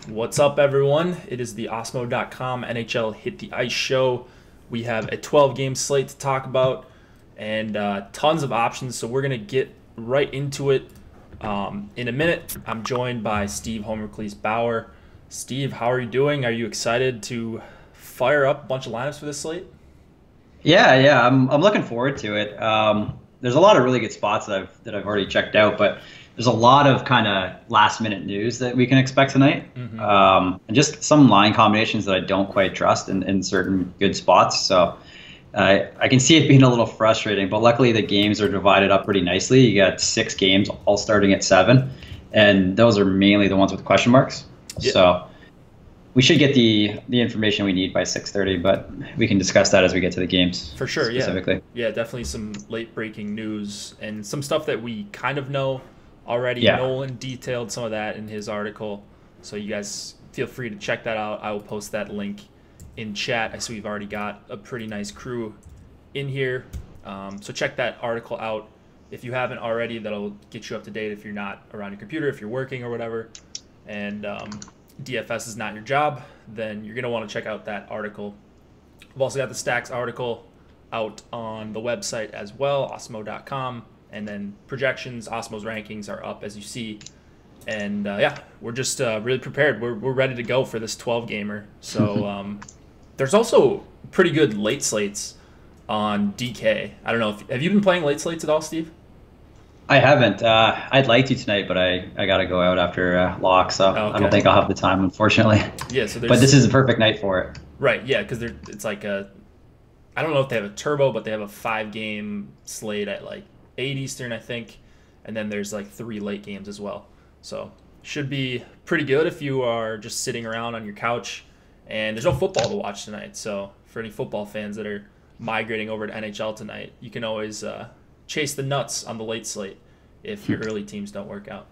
What's up, everyone? It is the Osmo.com NHL Hit the Ice show. We have a 12-game slate to talk about and tons of options, so we're going to get right into it in a minute. I'm joined by Steve Homercleese Bauer. Steve, how are you doing? Are you excited to fire up a bunch of lineups for this slate? Yeah, I'm looking forward to it. There's a lot of really good spots that I've already checked out, but there's a lot of kind of last minute news that we can expect tonight, and just some line combinations that I don't quite trust in certain good spots. So I can see it being a little frustrating, but luckily the games are divided up pretty nicely. You got 6 games all starting at 7, and those are mainly the ones with question marks. Yeah. So we should get the information we need by 6:30, but we can discuss that as we get to the games. For sure, specifically. Yeah, definitely some late breaking news and some stuff that we kind of know already. Yeah. Nolan detailed some of that in his article, so you guys feel free to check that out. I will post that link in chat. I see we've already got a pretty nice crew in here, so check that article out if you haven't already. That'll get you up to date if you're not around your computer, if you're working or whatever, and DFS is not your job, then you're going to want to check out that article. We've also got the Stacks article out on the website as well, osmo.com. And then projections, Osmo's rankings are up, as you see. And yeah, we're just really prepared. We're ready to go for this 12-gamer. So there's also pretty good late slates on DK. I don't know. Have you been playing late slates at all, Steve? I haven't. I'd like to tonight, but I got to go out after lock, so Okay. I don't think I'll have the time, unfortunately. Yeah. So but this is a perfect night for it. Right. Yeah, because it's like I don't know if they have a turbo, but they have a 5-game slate at like 8 Eastern, I think, and then there's like 3 late games as well. So should be pretty good if you are just sitting around on your couch. And there's no football to watch tonight, so for any football fans that are migrating over to NHL tonight, you can always chase the nuts on the late slate if your early teams don't work out.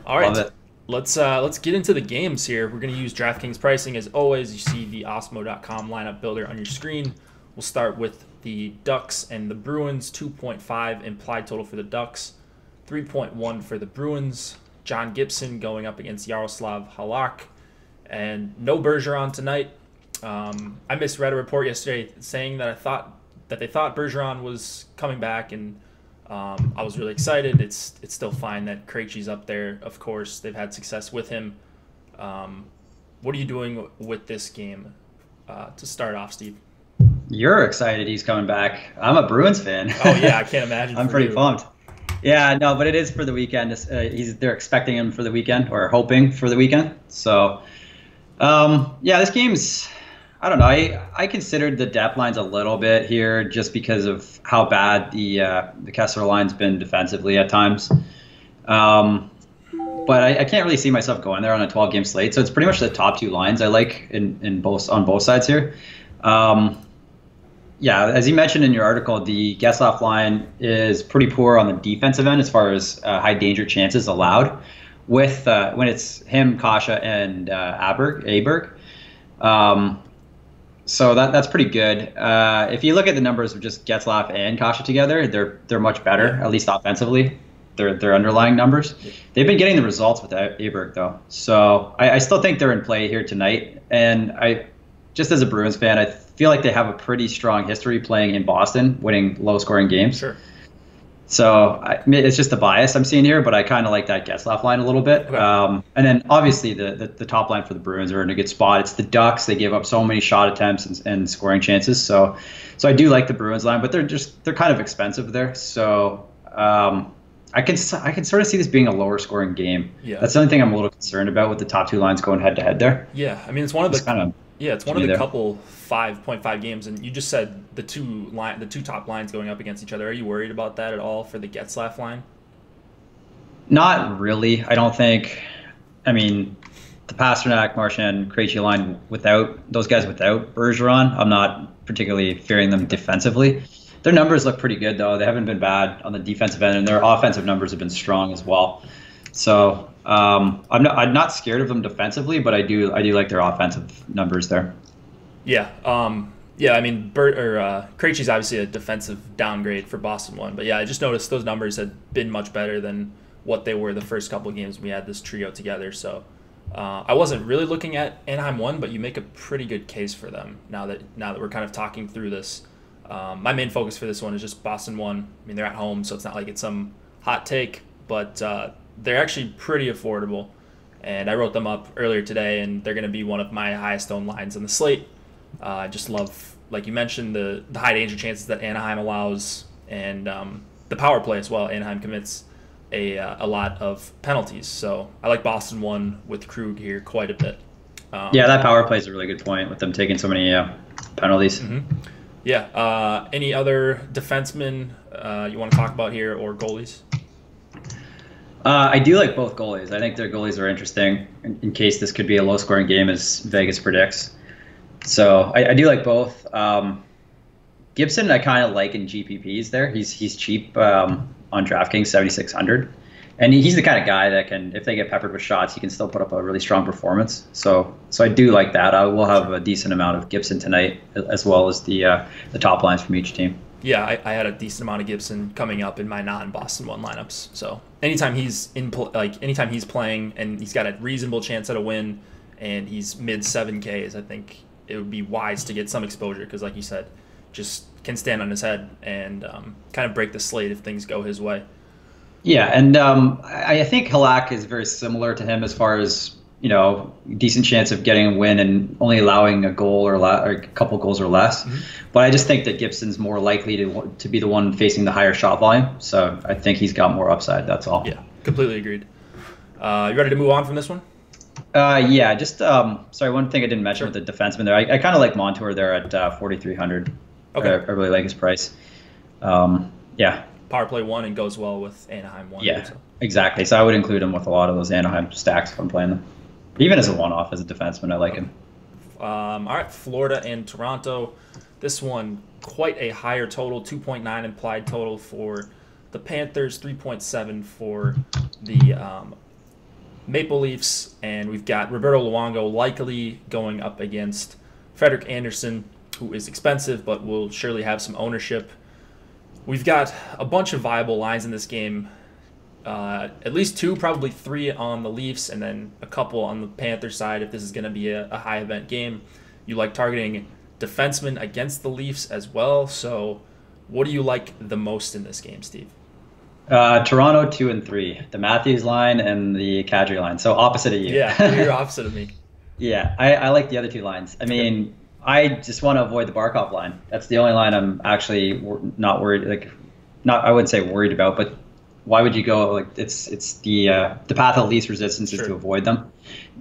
All right, let's get into the games here. We're going to use DraftKings pricing as always. You see the Osmo.com lineup builder on your screen. We'll start with the Ducks and the Bruins. 2.5 implied total for the Ducks, 3.1 for the Bruins. John Gibson going up against Yaroslav Halak, and no Bergeron tonight. I misread a report yesterday saying that they thought Bergeron was coming back, and I was really excited. It's still fine that Krejci's up there. Of course, they've had success with him. What are you doing with this game to start off, Steve? You're excited he's coming back. I'm a Bruins fan. Oh yeah, I can't imagine. I'm pretty pumped. Yeah, no, but it is for the weekend. They're expecting him for the weekend, or hoping for the weekend. So, yeah, this game's, I don't know. I considered the depth lines a little bit here just because of how bad the Kessler line's been defensively at times. But I can't really see myself going there on a 12-game slate. So it's pretty much the top 2 lines I like on both sides here. Yeah, as you mentioned in your article, the Getzlaf line is pretty poor on the defensive end as far as high danger chances allowed. With when it's him, Kasha, and Aberg. So that's pretty good. If you look at the numbers of just Getzlaf and Kasha together, they're much better, at least offensively. Their underlying numbers. They've been getting the results without Aberg though. So I still think they're in play here tonight. And just as a Bruins fan, I feel like they have a pretty strong history playing in Boston, winning low-scoring games. Sure. So it's just a bias I'm seeing here, but I kind of like that Getzlaf line a little bit. Okay. And then obviously the top line for the Bruins are in a good spot. It's the Ducks. They give up so many shot attempts and scoring chances. So I do like the Bruins line, but they're kind of expensive there. So I can sort of see this being a lower scoring game. Yeah. That's the only thing I'm a little concerned about with the top 2 lines going head to head there. Yeah, I mean it's one of the couple 5.5 games, and you just said the two top lines going up against each other. Are you worried about that at all for the Getzlaf line? Not really. I don't think. I mean, the Pasternak, Marchand, Krejci line without Bergeron, I'm not particularly fearing them defensively. Their numbers look pretty good though. They haven't been bad on the defensive end, and their offensive numbers have been strong as well. So I'm not scared of them defensively, but I do like their offensive numbers there. Yeah. Yeah, I mean, Krejci's obviously a defensive downgrade for Boston one, but yeah, I just noticed those numbers had been much better than what they were the first couple of games we had this trio together. So I wasn't really looking at Anaheim 1, but you make a pretty good case for them now that we're kind of talking through this. My main focus for this one is just Boston 1. I mean, they're at home, so it's not like it's some hot take, but they're actually pretty affordable. And I wrote them up earlier today, and they're going to be one of my highest owned lines on the slate. I just love, like you mentioned, the high danger chances that Anaheim allows, and the power play as well. Anaheim commits a lot of penalties, so I like Boston 1 with Krug here quite a bit. Yeah, that power play is a really good point with them taking so many penalties. Mm-hmm. Yeah. Any other defensemen you want to talk about here, or goalies? I do like both goalies. I think their goalies are interesting in case this could be a low-scoring game, as Vegas predicts. So I do like both. Gibson, I kind of like in GPPs there. He's cheap on DraftKings, 7,600. And he's the kind of guy that can, if they get peppered with shots, he can still put up a really strong performance. So I do like that. I will have a decent amount of Gibson tonight, as well as the top lines from each team. Yeah, I had a decent amount of Gibson coming up in my non-Boston 1 lineups. So anytime he's anytime he's playing and he's got a reasonable chance at a win, and he's mid 7Ks, I think it would be wise to get some exposure because, like you said, just can stand on his head and kind of break the slate if things go his way. Yeah, and I think Halak is very similar to him as far as, decent chance of getting a win and only allowing a goal or a couple goals or less. Mm-hmm. But I just think that Gibson's more likely to be the one facing the higher shot volume. So I think he's got more upside. That's all. Yeah, completely agreed. You ready to move on from this one? Yeah, just sorry, one thing I didn't mention with the defenseman there. I kind of like Montour there at 4,300. Okay. I really like his price. Yeah. Power play 1 and goes well with Anaheim 1. Yeah, exactly. So I would include him with a lot of those Anaheim stacks if I'm playing them. Even as a one-off, as a defenseman, I like him. All right, Florida and Toronto. This one, quite a higher total, 2.9 implied total for the Panthers, 3.7 for the Maple Leafs. And we've got Roberto Luongo likely going up against Frederik Andersen, who is expensive but will surely have some ownership. We've got a bunch of viable lines in this game. At least 2, probably 3 on the Leafs, and then a couple on the Panthers side if this is going to be a high-event game. You like targeting defensemen against the Leafs as well. So what do you like the most in this game, Steve? Toronto 2 and 3, the Matthews line and the Kadri line. So opposite of you. Yeah, you're opposite of me. Yeah, I like the other 2 lines. I mean, I just want to avoid the Barkov line. That's the only line I'm actually not worried. I wouldn't say worried about, but why would you go? It's the path of least resistance is to avoid them.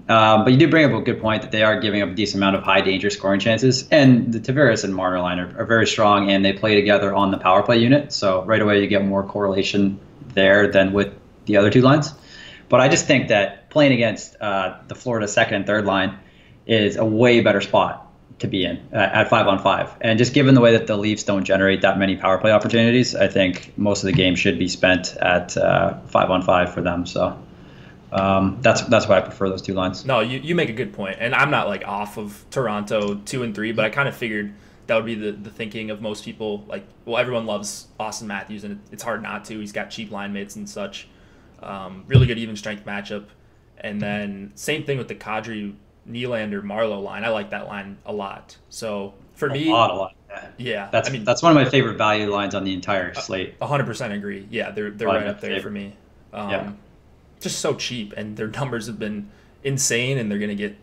But you do bring up a good point that they are giving up a decent amount of high danger scoring chances, and the Tavares and Marner line are very strong, and they play together on the power play unit. So right away you get more correlation there than with the other 2 lines. But I just think that playing against the Florida second and third line is a way better spot to be in at 5-on-5. And just given the way that the Leafs don't generate that many power play opportunities, I think most of the game should be spent at 5-on-5 for them. So that's why I prefer those 2 lines. No, you make a good point. And I'm not like off of Toronto 2 and 3, but I kind of figured that would be the thinking of most people. Like, well, everyone loves Austin Matthews, and it's hard not to. He's got cheap line mates and such. Really good even strength matchup. And then same thing with the Kadri Nylander-Marleau line. I like that line a lot. So for me, a lot. Yeah, that's one of my favorite value lines on the entire slate. 100% agree. Yeah, they're right up there for me. Just so cheap, and their numbers have been insane, and they're gonna get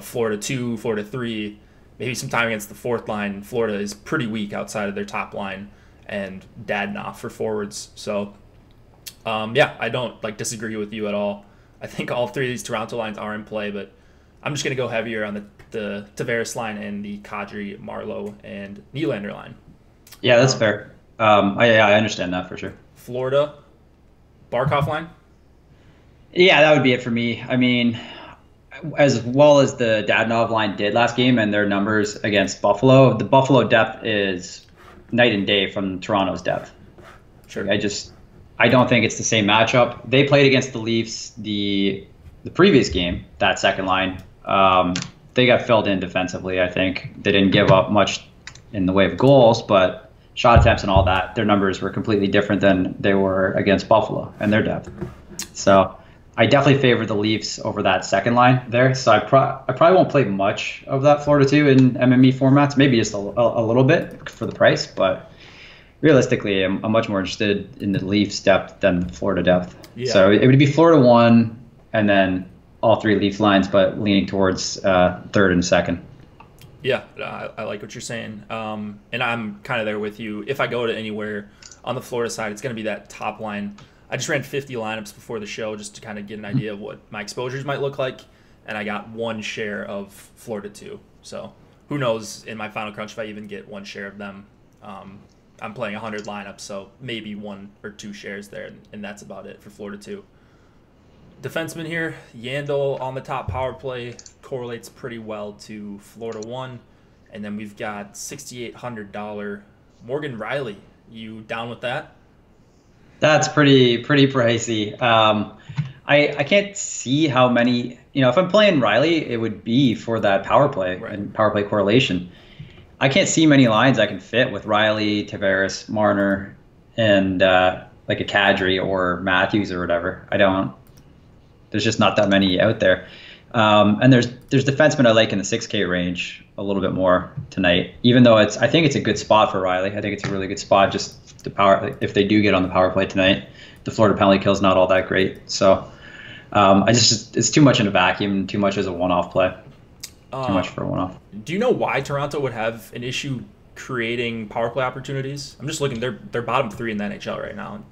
Florida 2, Florida 3, maybe some time against the fourth line. Florida is pretty weak outside of their top line, and Dadnoff for forwards. So I don't disagree with you at all. I think all 3 of these Toronto lines are in play, but I'm just going to go heavier on the Tavares line and the Kadri, Marleau, and Nylander line. Yeah, that's fair. I understand that for sure. Florida, Barkov line? Yeah, that would be it for me. I mean, as well as the Dadonov line did last game and their numbers against Buffalo, the Buffalo depth is night and day from Toronto's depth. Sure. I don't think it's the same matchup. They played against the Leafs the previous game, that second line. They got filled in defensively, I think. They didn't give up much in the way of goals, but shot attempts and all that, their numbers were completely different than they were against Buffalo and their depth. So I definitely favor the Leafs over that second line there. So I probably won't play much of that Florida 2 in MME formats, maybe just a little bit for the price. But realistically, I'm much more interested in the Leafs depth than the Florida depth. Yeah. So it would be Florida 1 and then all 3 Leafs lines, but leaning towards third and second. Yeah, I like what you're saying. And I'm kind of there with you. If I go to anywhere on the Florida side, it's going to be that top line. I just ran 50 lineups before the show just to kind of get an idea of what my exposures might look like, and I got 1 share of Florida 2. So who knows in my final crunch if I even get 1 share of them. I'm playing 100 lineups, so maybe 1 or 2 shares there, and that's about it for Florida 2. Defenseman here, Yandel on the top power play correlates pretty well to Florida 1. And then we've got $6,800 Morgan Riley. You down with that? That's pretty pricey. I can't see how many, if I'm playing Riley, it would be for that power play and power play correlation. I can't see many lines I can fit with Riley, Tavares, Marner, and like a Kadri or Matthews or whatever. There's just not that many out there. And there's defensemen I like in the 6K range a little bit more tonight, even though I think it's a good spot for Riley. I think it's a really good spot just the power, if they do get on the power play tonight. The Florida penalty kill is not all that great. So it's too much in a vacuum, too much as a one-off play. Too much for a one-off. Do you know why Toronto would have an issue creating power play opportunities? I'm just looking, they're bottom 3 in the NHL right now.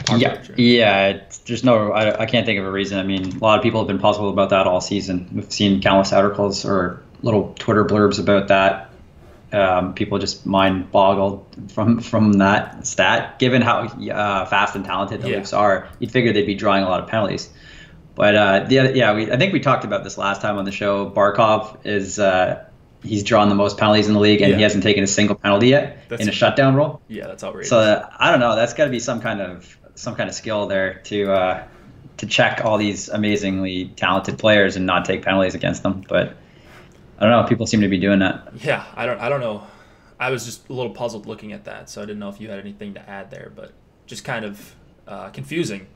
There's I can't think of a reason. I mean, a lot of people have been puzzled about that all season. We've seen countless articles or little Twitter blurbs about that. People just mind boggled from that stat. Given how fast and talented the Leafs are, you'd figure they'd be drawing a lot of penalties. But I think we talked about this last time on the show. Barkov is he's drawn the most penalties in the league, and he hasn't taken a single penalty yet in a shutdown role. Yeah, that's outrageous. So I don't know. That's got to be some kind of skill there to check all these amazingly talented players and not take penalties against them. But I don't know. People seem to be doing that. Yeah, I don't know. I was just a little puzzled looking at that, so I didn't know if you had anything to add there. But just kind of confusing.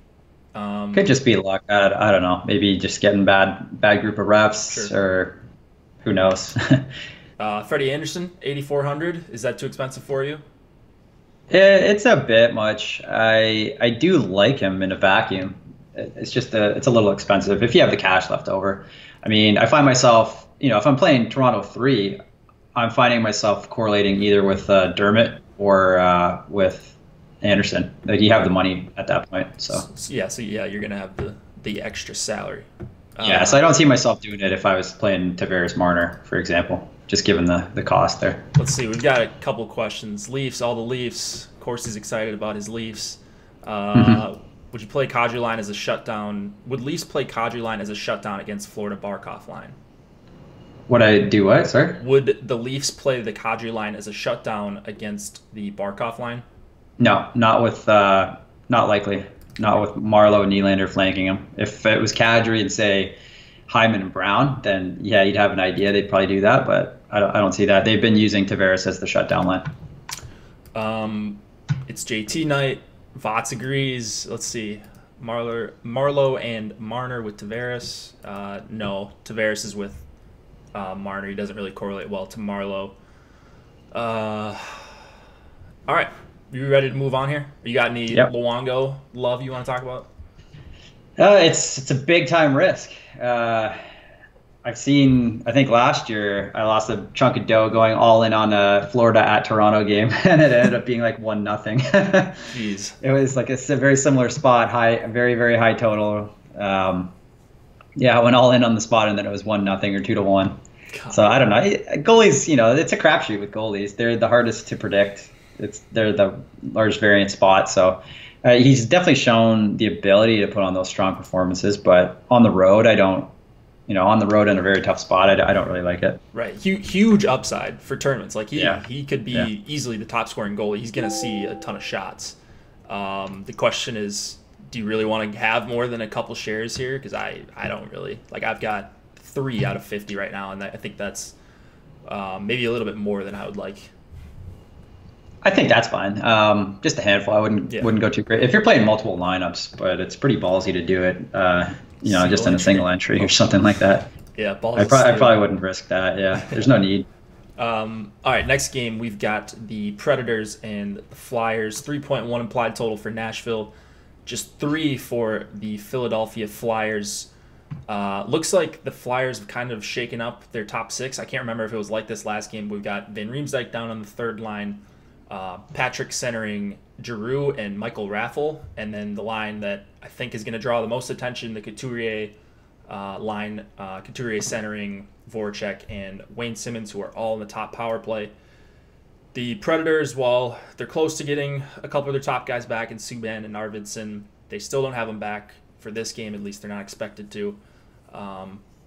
Could just be luck. I don't know. Maybe just getting bad group of refs or. Who knows? Freddie Anderson, 8,400. Is that too expensive for you? It's a bit much. I do like him in a vacuum. It's just it's a little expensive if you have the cash left over. I mean, I find myself, if I'm playing Toronto 3, I'm finding myself correlating either with Dermott or with Anderson. Like you have the money at that point. So you're gonna have the extra salary. So I don't see myself doing it if I was playing Tavares Marner, for example, just given the cost there. Let's see. We've got a couple questions. Leafs, all the Leafs. Of course, he's excited about his Leafs. Would you play Kadri line as a shutdown? Would Leafs play Kadri line as a shutdown against Florida Barkov line? Would I do what, sir? Would the Leafs play the Kadri line as a shutdown against the Barkov line? No, not likely. Not with Marleau and Nylander flanking him. If it was Kadri and, say, Hyman and Brown, then, you'd have an idea. They'd probably do that, but I don't see that. They've been using Tavares as the shutdown line. It's JT night. Vots agrees. Let's see. Marleau and Marner with Tavares. No, Tavares is with Marner. He doesn't really correlate well to Marleau. All right. You ready to move on here? You got any Luongo love you want to talk about? It's a big time risk. I've seen, I think last year I lost a chunk of dough going all in on a Florida at Toronto game, and it ended up being like 1-0. Jeez. It was like a very similar spot, very, very high total. I went all in on the spot, and then it was 1-0 or 2-1. God. So I don't know. Goalies, it's a crapshoot with goalies. They're the hardest to predict. They're the large variant spot, so he's definitely shown the ability to put on those strong performances. But on the road, on the road in a very tough spot, I don't really like it. Right, huge upside for tournaments. Like he could be easily the top scoring goalie. He's gonna see a ton of shots. The question is, do you really want to have more than a couple shares here? Because I don't really like. I've got 3 out of 50 right now, and I think that's maybe a little bit more than I would like. I think that's fine. Just a handful. I wouldn't go too great if you're playing multiple lineups, but it's pretty ballsy to do it. Just in a single entry or something like that. Yeah, I probably wouldn't risk that. Yeah, there's no need. All right, next game we've got the Predators and the Flyers. 3.1 implied total for Nashville, just 3 for the Philadelphia Flyers. Looks like the Flyers have kind of shaken up their top 6. I can't remember if it was like this last game. We've got Van Riemsdyk down on the third line, Patrick centering Giroux and Michael Raffl, and then the line that I think is going to draw the most attention, the Couturier line, Couturier centering Voracek and Wayne Simmons, who are all in the top power play. The Predators, while they're close to getting a couple of their top guys back in Subban and Arvidsson, they still don't have them back for this game. At least they're not expected to.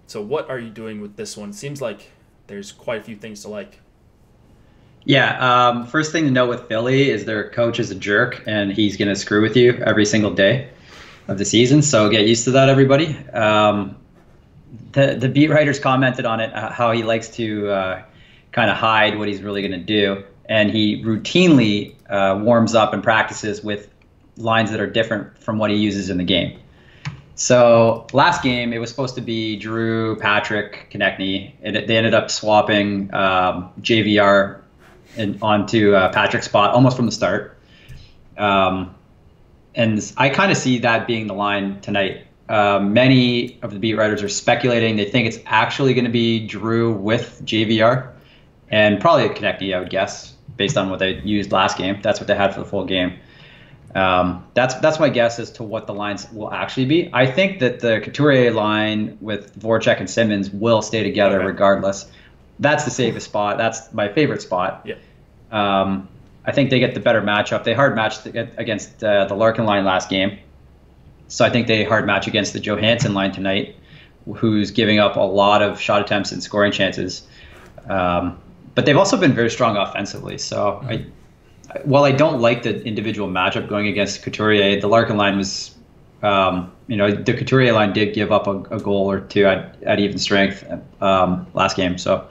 So what are you doing with this one? It seems like there's quite a few things to like. Yeah, first thing to note with Philly is their coach is a jerk, and he's going to screw with you every single day of the season. So get used to that, everybody. The beat writers commented on it, how he likes to kind of hide what he's really going to do. And he routinely warms up and practices with lines that are different from what he uses in the game. So last game, it was supposed to be Drew, Patrick, Konechny. They ended up swapping JVR onto Patrick's spot almost from the start. And I kind of see that being the line tonight. Many of the beat writers are speculating. They think it's actually going to be Drew with JVR and probably a Konechny, I would guess, based on what they used last game. That's what they had for the full game. That's my guess as to what the lines will actually be. I think that the Couturier line with Voracek and Simmons will stay together regardless. That's the safest spot. That's my favorite spot. Yeah. I think they get the better matchup. They hard matched against the Larkin line last game. So I think they hard match against the Johansson line tonight, who's giving up a lot of shot attempts and scoring chances. But they've also been very strong offensively. So while I don't like the individual matchup going against Couturier, the Larkin line was, the Couturier line did give up a goal or two at even strength last game. So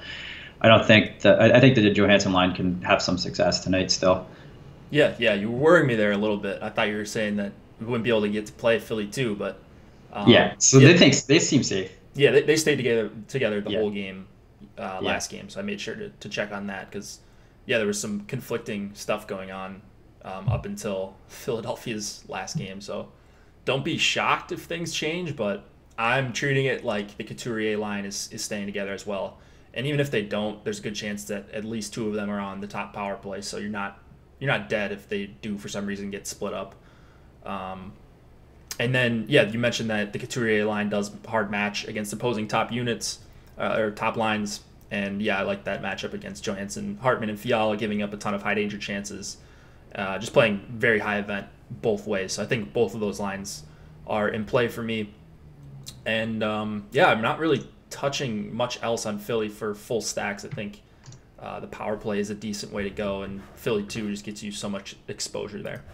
I think that the Johansson line can have some success tonight still. Yeah, you were worrying me there a little bit. I thought you were saying that we wouldn't be able to get to play Philly too, but they seem safe. Yeah, they stayed together the whole game last game, so I made sure to check on that because there was some conflicting stuff going on up until Philadelphia's last game. So don't be shocked if things change, but I'm treating it like the Couturier line is staying together as well. And even if they don't, there's a good chance that at least 2 of them are on the top power play, so you're not dead if they do for some reason get split up. And then, you mentioned that the Couturier line does hard match against opposing top units or top lines. And, I like that matchup against Johansson, Hartman, and Fiala, giving up a ton of high-danger chances. Just playing very high event both ways. So I think both of those lines are in play for me. And, I'm not really touching much else on Philly for full stacks. I think the power play is a decent way to go, and Philly, too, just gets you so much exposure there.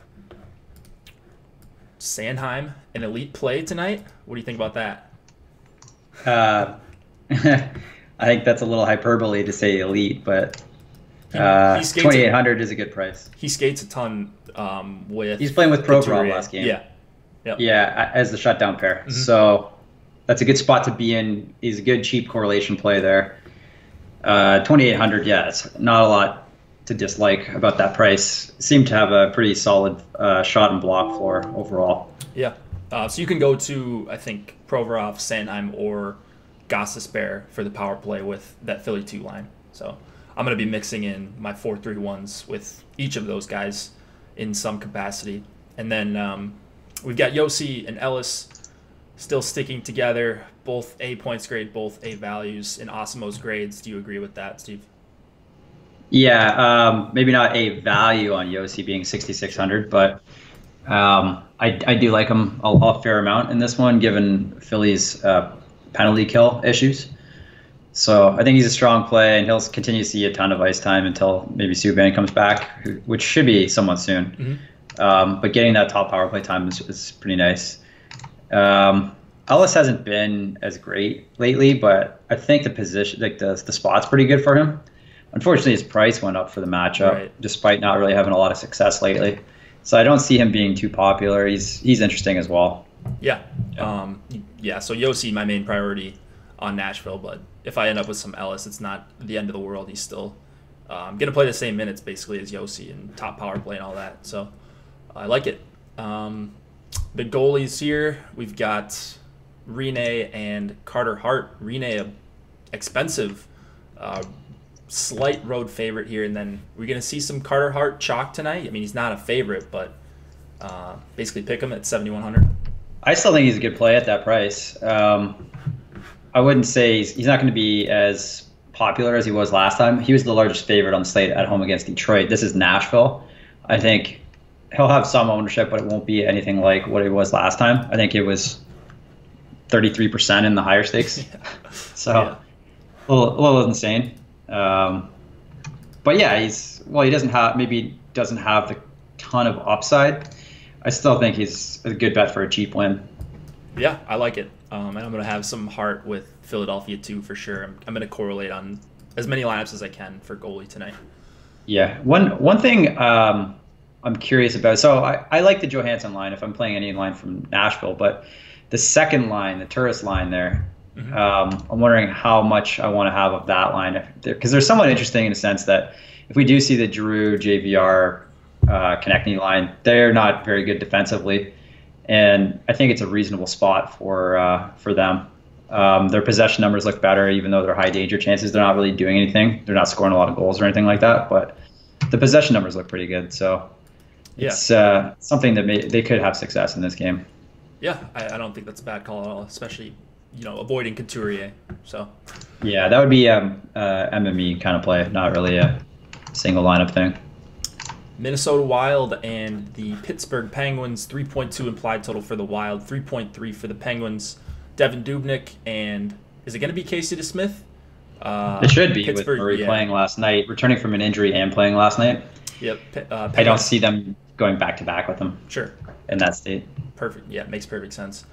Sanheim, an elite play tonight. What do you think about that? I think that's a little hyperbole to say elite, but 2,800 is a good price. He skates a ton He's playing with Provorov last game. Yeah. Yep. Yeah, as the shutdown pair. Mm-hmm. So that's a good spot to be in. He's a good cheap correlation play there. 2,800, it's not a lot to dislike about that price. Seemed to have a pretty solid shot and block floor overall. Yeah. So you can go to, I think, Provorov, Sanheim, or Gostisbehere for the power play with that Philly 2 line. So I'm going to be mixing in my 4-3-1s with each of those guys in some capacity. And then we've got Yossi and Ellis still sticking together, both A points grade, both A values in Osimo's grades. Do you agree with that, Steve? Yeah, maybe not a value on Yossi being 6,600, but I do like him a fair amount in this one, given Philly's penalty kill issues. So I think he's a strong play, and he'll continue to see a ton of ice time until maybe Subban comes back, which should be somewhat soon. Mm-hmm. But getting that top power play time is pretty nice. Ellis hasn't been as great lately, but I think the position, like the spot's pretty good for him. Unfortunately, his price went up for the matchup, Right. despite not really having a lot of success lately. So I don't see him being too popular. He's interesting as well. Yeah. Yeah. So Yossi, my main priority on Nashville, but if I end up with some Ellis, it's not the end of the world. He's still going to play the same minutes basically as Yossi and top power play and all that. So I like it. The goalies here, we've got Rene and Carter Hart. Rene, a expensive, slight road favorite here, and then we're going to see some Carter Hart chalk tonight. I mean, he's not a favorite, but basically pick him at 7,100. I still think he's a good play at that price. I wouldn't say he's not going to be as popular as he was last time. He was the largest favorite on the slate at home against Detroit. This is Nashville. I think he'll have some ownership, but it won't be anything like what it was last time. I think it was 33% in the higher stakes. So Yeah. a little insane. But yeah, he doesn't have the ton of upside. I still think he's a good bet for a cheap win. Yeah, I like it. And I'm going to have some heart with Philadelphia too, for sure. I'm going to correlate on as many lineups as I can for goalie tonight. Yeah. One thing I'm curious about. So I like the Johansson line if I'm playing any line from Nashville, but the second line, the tourist line there, I'm wondering how much I want to have of that line. Because they're somewhat interesting in the sense that if we do see the Drew, JVR, Konechny line, they're not very good defensively. And I think it's a reasonable spot for them. Their possession numbers look better, even though they're high danger chances. They're not really doing anything. They're not scoring a lot of goals or anything like that. But the possession numbers look pretty good. So it's something that they could have success in this game. Yeah, I don't think that's a bad call at all, especially avoiding Couturier. So yeah, that would be MME kind of play, not really a single lineup thing. Minnesota Wild and the Pittsburgh Penguins, 3.2 implied total for the Wild, 3.3 for the Penguins. Devin Dubnyk, and is it going to be Casey DeSmith? It should be Pittsburgh, with Murray playing last night, returning from an injury and playing last night. Yep. I don't see them going back-to-back with him. Sure. In that state. Perfect. Yeah, makes perfect sense.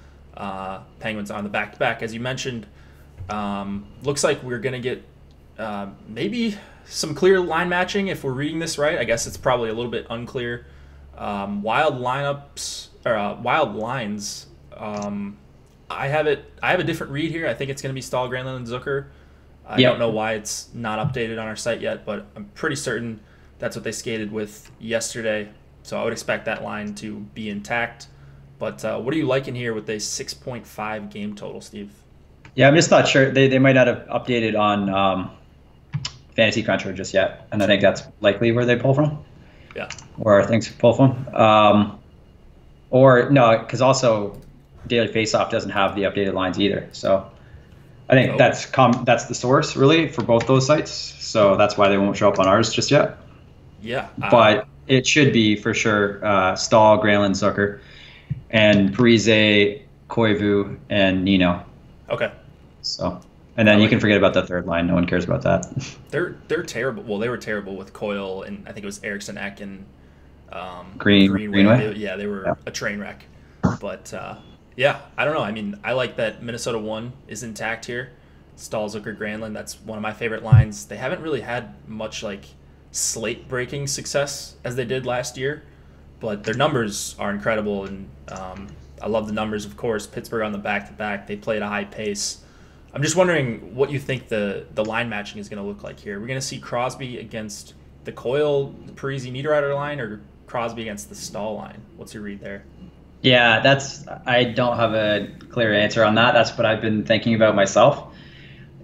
Penguins on the back-to-back, as you mentioned. Looks like we're going to get maybe some clear line matching if we're reading this right. I guess it's probably a little bit unclear. Wild lineups or wild lines. I have a different read here. I think it's going to be Stahl, Granlund, and Zucker. I don't know why it's not updated on our site yet, but I'm pretty certain that's what they skated with yesterday. So I would expect that line to be intact. But what are you liking here with a 6.5 game total, Steve? Yeah, I'm just not sure. They might not have updated on Fantasy Cruncher just yet, and I think that's likely where they pull from. Yeah. Where things pull from. Or no, because also Daily Faceoff doesn't have the updated lines either. So I think that's the source really for both those sites. So that's why they won't show up on ours just yet. Yeah. But it should be for sure Stahl, Granlund, Zucker, and Parise, Koivu, and Nino. Okay. So, and then you can forget about the third line. No one cares about that. They're terrible. Well, they were terrible with Coyle, and I think it was Eriksson Ek and Greenway. They were a train wreck. But yeah, I don't know. I mean, I like that Minnesota 1 is intact here. Stahl, Zucker, Granlund. That's one of my favorite lines. They haven't really had much like slate breaking success as they did last year, but their numbers are incredible, and I love the numbers. Of course, Pittsburgh on the back-to-back. They play at a high pace. I'm just wondering what you think the line matching is going to look like here. We're going to see Crosby against the Coyle, Parise, Niederreiter line, or Crosby against the Stahl line? What's your read there? Yeah, I don't have a clear answer on that. That's what I've been thinking about myself.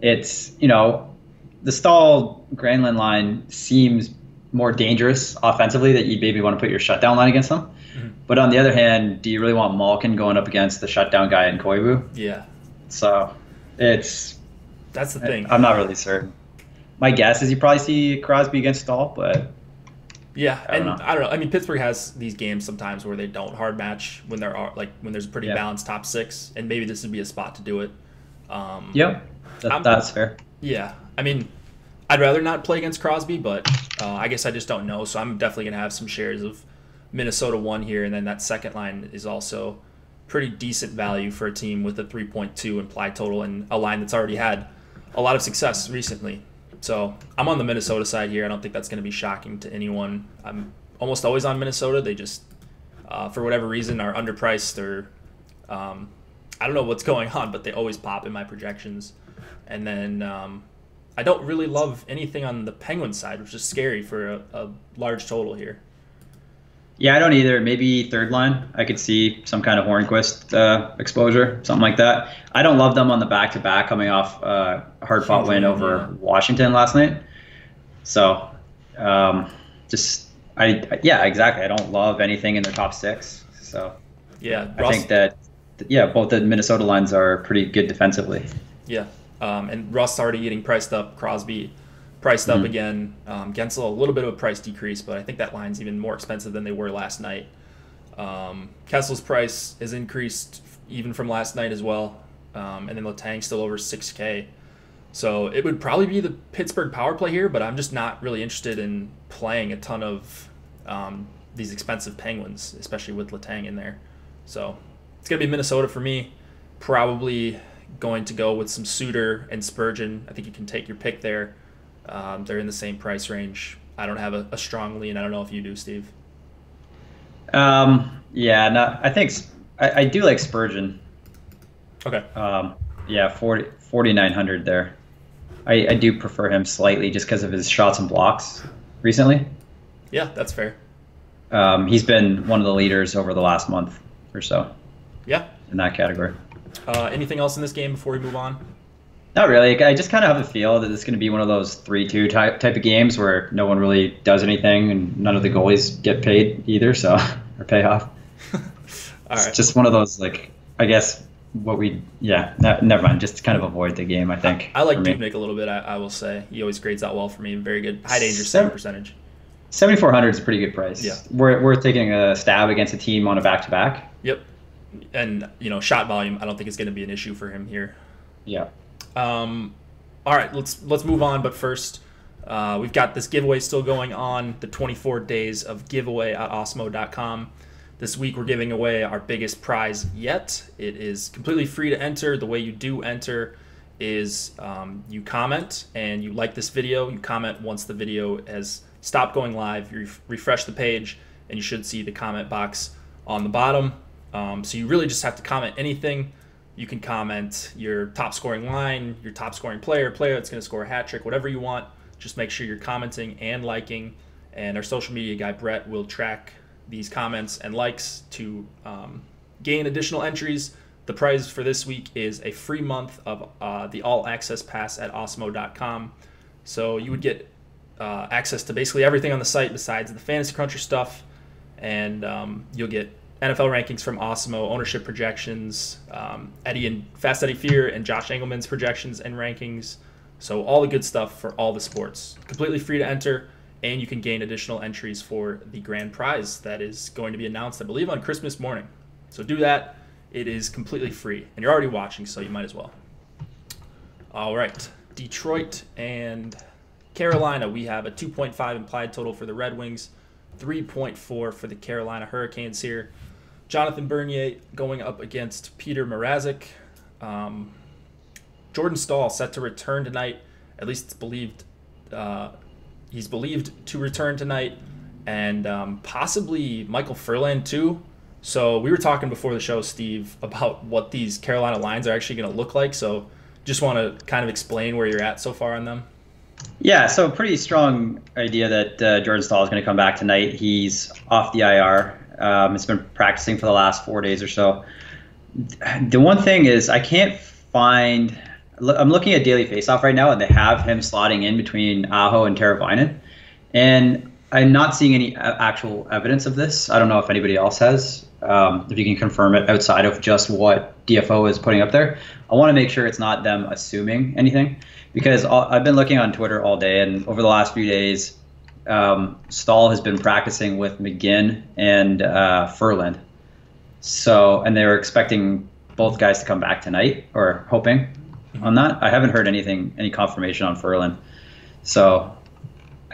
It's, the Stahl Granlund line seems more dangerous offensively, that you maybe want to put your shutdown line against them. Mm-hmm. But on the other hand, do you really want Malkin going up against the shutdown guy in Koivu? Yeah. So that's the thing. I'm not really certain. My guess is you probably see Crosby against Stahl, but yeah, I don't know. I mean, Pittsburgh has these games sometimes where they don't hard match when there's a pretty balanced top six, and maybe this would be a spot to do it. That's fair. Yeah, I mean, I'd rather not play against Crosby, but I guess I just don't know. So I'm definitely gonna have some shares of Minnesota 1 here, and then that second line is also pretty decent value for a team with a 3.2 implied total and a line that's already had a lot of success recently. So I'm on the Minnesota side here. I don't think that's going to be shocking to anyone. I'm almost always on Minnesota. They just, for whatever reason, are underpriced, or I don't know what's going on, but they always pop in my projections. And then I don't really love anything on the Penguins side, which is scary for a large total here. Yeah, I don't either. Maybe third line. I could see some kind of Hornquist exposure, something like that. I don't love them on the back-to-back coming off a hard-fought win over Washington last night. So, yeah, exactly. I don't love anything in their top six. So, yeah, I think that, both the Minnesota lines are pretty good defensively. Yeah, and Russ already getting priced up. Crosby priced up again. Gensel, a little bit of a price decrease, but I think that line's even more expensive than they were last night. Kessel's price has increased even from last night as well. And then Letang's still over 6K. So it would probably be the Pittsburgh power play here, but I'm just not really interested in playing a ton of these expensive Penguins, especially with Letang in there. So it's going to be Minnesota for me. Probably going to go with some Suter and Spurgeon. I think you can take your pick there. They're in the same price range. I don't have a strong lean. I don't know if you do, Steve. I think I do like Spurgeon. Okay. 4,900 there. I do prefer him slightly just because of his shots and blocks recently. Yeah, that's fair. He's been one of the leaders over the last month or so. Yeah. In that category. Anything else in this game before we move on? Not really. I just kind of have a feel that it's going to be one of those 3-2 type of games where no one really does anything and none of the goalies get paid either, or pay off. It's just one of those, like, I guess never mind. Just kind of avoid the game, I think. I like Dubnyk a little bit, I will say. He always grades out well for me. Very good. High danger save percentage. 7,400 is a pretty good price. Yeah. We're taking a stab against a team on a back-to-back. Yep. And, shot volume, I don't think it's going to be an issue for him here. Yeah. All right, let's move on. But first, we've got this giveaway still going on, the 24 days of giveaway at Osmo.com. This week, we're giving away our biggest prize yet. It is completely free to enter. The way you do enter is you comment and you like this video. You comment once the video has stopped going live. You refresh the page, and you should see the comment box on the bottom. So you really just have to comment anything. You can comment your top scoring line, your top scoring player that's going to score a hat trick, whatever you want. Just make sure you're commenting and liking. And our social media guy, Brett, will track these comments and likes to gain additional entries. The prize for this week is a free month of the All Access Pass at Osmo.com. So you would get access to basically everything on the site besides the Fantasy Cruncher stuff. And you'll get NFL rankings from Osmo, ownership projections, Fast Eddie Fear and Josh Engelman's projections and rankings. So all the good stuff for all the sports. Completely free to enter, and you can gain additional entries for the grand prize that is going to be announced, I believe, on Christmas morning. So do that. It is completely free, and you're already watching, so you might as well. All right, Detroit and Carolina. We have a 2.5 implied total for the Red Wings, 3.4 for the Carolina Hurricanes here. Jonathan Bernier going up against Peter Mrazek. Jordan Staal set to return tonight. At least it's believed. He's believed to return tonight, and possibly Michael Furlan too. So we were talking before the show, Steve, about what these Carolina lines are actually going to look like. So just want to kind of explain where you're at so far on them. Yeah, so pretty strong idea that Jordan Staal is going to come back tonight. He's off the IR. He's been practicing for the last 4 days or so. The one thing is I can't find – I'm looking at Daily Faceoff right now, and they have him slotting in between Aho and Teravainen. And I'm not seeing any actual evidence of this. I don't know if anybody else has. If you can confirm it outside of just what DFO is putting up there. I want to make sure it's not them assuming anything, because I've been looking on Twitter all day, and over the last few days, Staal has been practicing with McGinn and Furland. So, and they were expecting both guys to come back tonight, or hoping on that. I haven't heard any confirmation on Furland. So,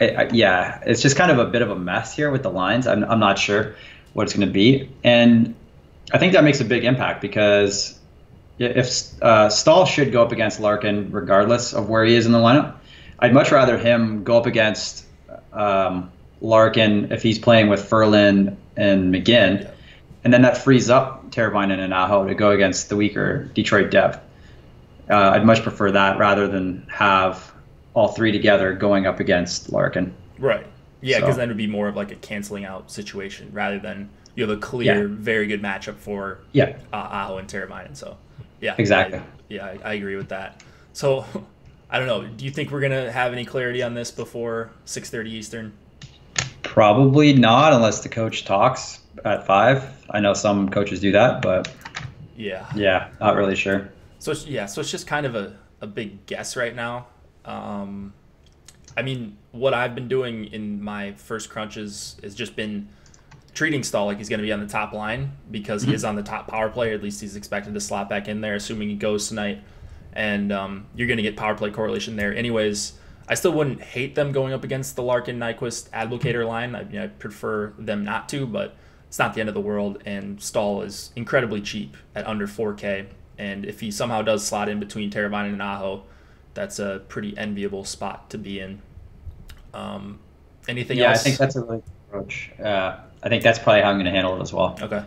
yeah, it's just kind of a bit of a mess here with the lines. I'm not sure what it's going to be. And I think that makes a big impact, because if Staal should go up against Larkin regardless of where he is in the lineup, I'd much rather him go up against Larkin if he's playing with Ferland and McGinn, and then that frees up Teravainen and Aho to go against the weaker Detroit depth. I'd much prefer that rather than have all three together going up against Larkin. Right. Yeah, because then it would be more of like a canceling out situation rather than you have a clear, very good matchup for Aho and Teravainen. So, yeah. Exactly. I agree with that. So, I don't know. Do you think we're going to have any clarity on this before 6:30 Eastern? Probably not unless the coach talks at 5. I know some coaches do that, but yeah, not really sure. So it's just kind of a big guess right now. I mean, what I've been doing in my first crunches has just been treating Stahl like he's going to be on the top line because he is on the top power play, or at least he's expected to slot back in there, assuming he goes tonight. And you're going to get power play correlation there. Anyways, I still wouldn't hate them going up against the Larkin, Nyquist, Advocator line. I prefer them not to, but it's not the end of the world. And Stahl is incredibly cheap at under 4K. And if he somehow does slot in between Teravainen and Aho, that's a pretty enviable spot to be in. Anything else? Yeah, I think that's a really good approach. I think that's probably how I'm going to handle it as well. Okay.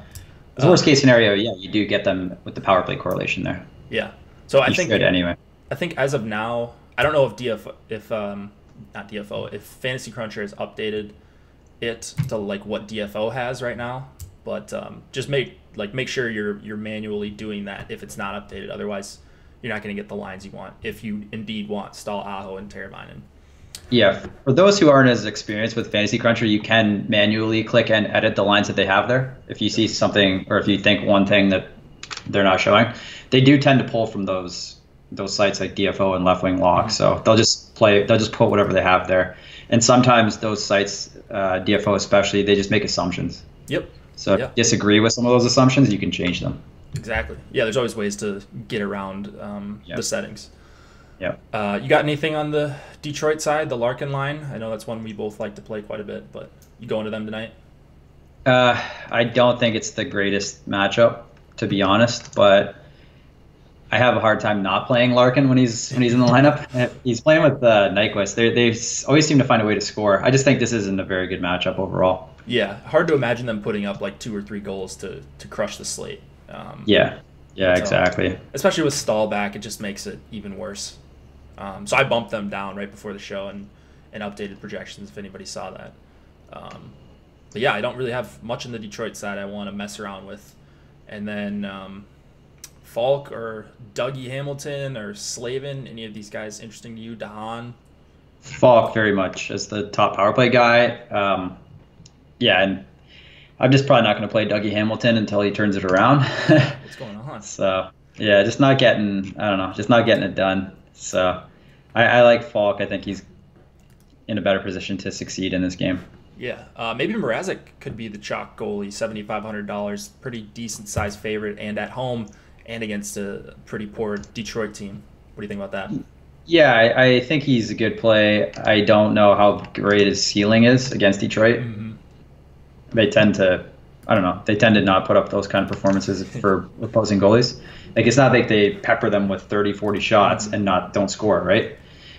As worst case scenario, you do get them with the power play correlation there. Yeah. So I think anyway. I think as of now, I don't know if Fantasy Cruncher has updated it to like what DFO has right now, but just make sure you're manually doing that if it's not updated. Otherwise, you're not going to get the lines you want if you indeed want Stahl, Aho, and Teravainen. Yeah, for those who aren't as experienced with Fantasy Cruncher, you can manually click and edit the lines that they have there. If you see something, or if you think one thing that they're not showing, they do tend to pull from those sites like DFO and Left Wing Lock. So they'll just put whatever they have there. And sometimes those sites, DFO especially, they just make assumptions. Yep. So if you disagree with some of those assumptions, you can change them. Exactly. Yeah, there's always ways to get around the settings. Yeah. You got anything on the Detroit side, the Larkin line? I know that's one we both like to play quite a bit, but you going to them tonight? I don't think it's the greatest matchup, to be honest, but I have a hard time not playing Larkin when he's in the lineup. He's playing with Nyquist. They always seem to find a way to score. I just think this isn't a very good matchup overall. Yeah, hard to imagine them putting up like 2 or 3 goals to crush the slate. Yeah, exactly. Especially with Stahl back, it just makes it even worse. So I bumped them down right before the show and updated projections if anybody saw that. But yeah, I don't really have much in the Detroit side I want to mess around with. And then Falk or Dougie Hamilton or Slavin, any of these guys interesting to you? Dahan? Falk very much as the top power play guy. And I'm just probably not going to play Dougie Hamilton until he turns it around. What's going on? So yeah, just not getting it done. So I like Falk. I think he's in a better position to succeed in this game. Yeah, maybe Mrazek could be the chalk goalie, $7,500, pretty decent size favorite, and at home and against a pretty poor Detroit team. What do you think about that? Yeah, I think he's a good play. I don't know how great his ceiling is against Detroit. Mm-hmm. They tend to not put up those kind of performances for opposing goalies. Like, it's not like they pepper them with 30, 40 shots and don't score, right?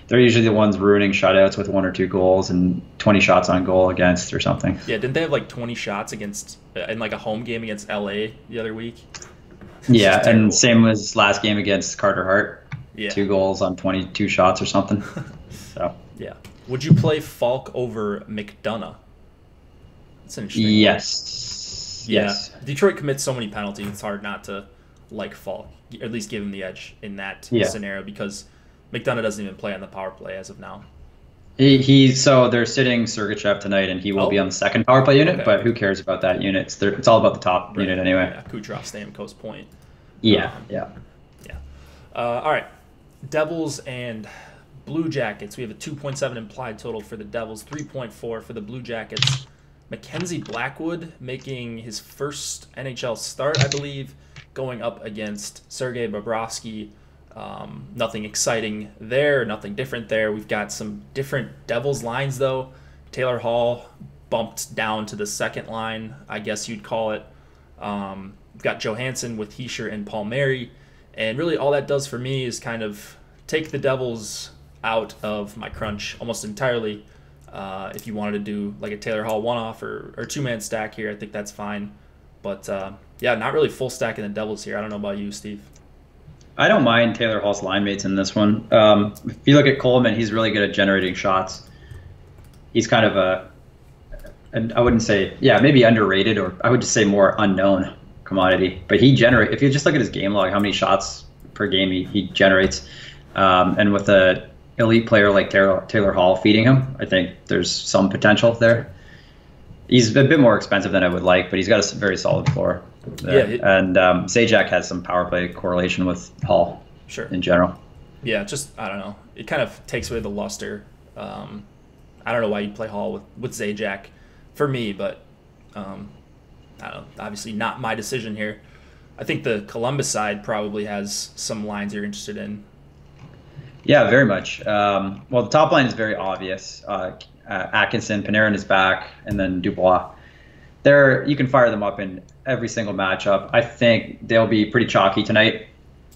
They're usually the ones ruining shutouts with 1 or 2 goals and 20 shots on goal against or something. Yeah, didn't they have like 20 shots against in like a home game against LA the other week? Yeah, and same as last game against Carter Hart. Yeah. 2 goals on 22 shots or something. So yeah. Would you play Falk over McDonough? That's an interesting one. Yes. Yeah. Yes. Detroit commits so many penalties, it's hard not to like Falk, or at least give him the edge in that scenario, because McDonough doesn't even play on the power play as of now. So they're sitting Sergachev tonight, and he will be on the second power play unit. Okay. But who cares about that unit? It's all about the top unit anyway. Yeah, Kucherov, Stamkos, Point. Yeah. All right, Devils and Blue Jackets. We have a 2.7 implied total for the Devils, 3.4 for the Blue Jackets. Mackenzie Blackwood making his first NHL start, I believe, going up against Sergei Bobrovsky. Nothing exciting there, nothing different there. We've got some different Devils lines, though. Taylor Hall bumped down to the second line, I guess you'd call it. We've got Johansson with Hischier and Palmieri. And really all that does for me is kind of take the Devils out of my crunch almost entirely. If you wanted to do like a Taylor Hall one-off or two-man stack here, I think that's fine. But yeah, not really full stack in the Devils here. I don't know about you, Steve. I don't mind Taylor Hall's line mates in this one. If you look at Coleman, he's really good at generating shots. He's kind of I wouldn't say, maybe underrated, or I would just say more unknown commodity. But if you just look at his game log, how many shots per game he generates, and with a elite player like Taylor Hall feeding him, I think there's some potential there. He's a bit more expensive than I would like, but he's got a very solid floor. And Zajac has some power play correlation with Hall. Sure. In general. Yeah, just I don't know. It kind of takes away the luster. I don't know why you'd play Hall with Zajac for me, but I don't know. Obviously not my decision here. I think the Columbus side probably has some lines you're interested in. Yeah, very much. Well, the top line is very obvious. Atkinson, Panarin is back, and then Dubois. You can fire them up in every single matchup. I think they'll be pretty chalky tonight.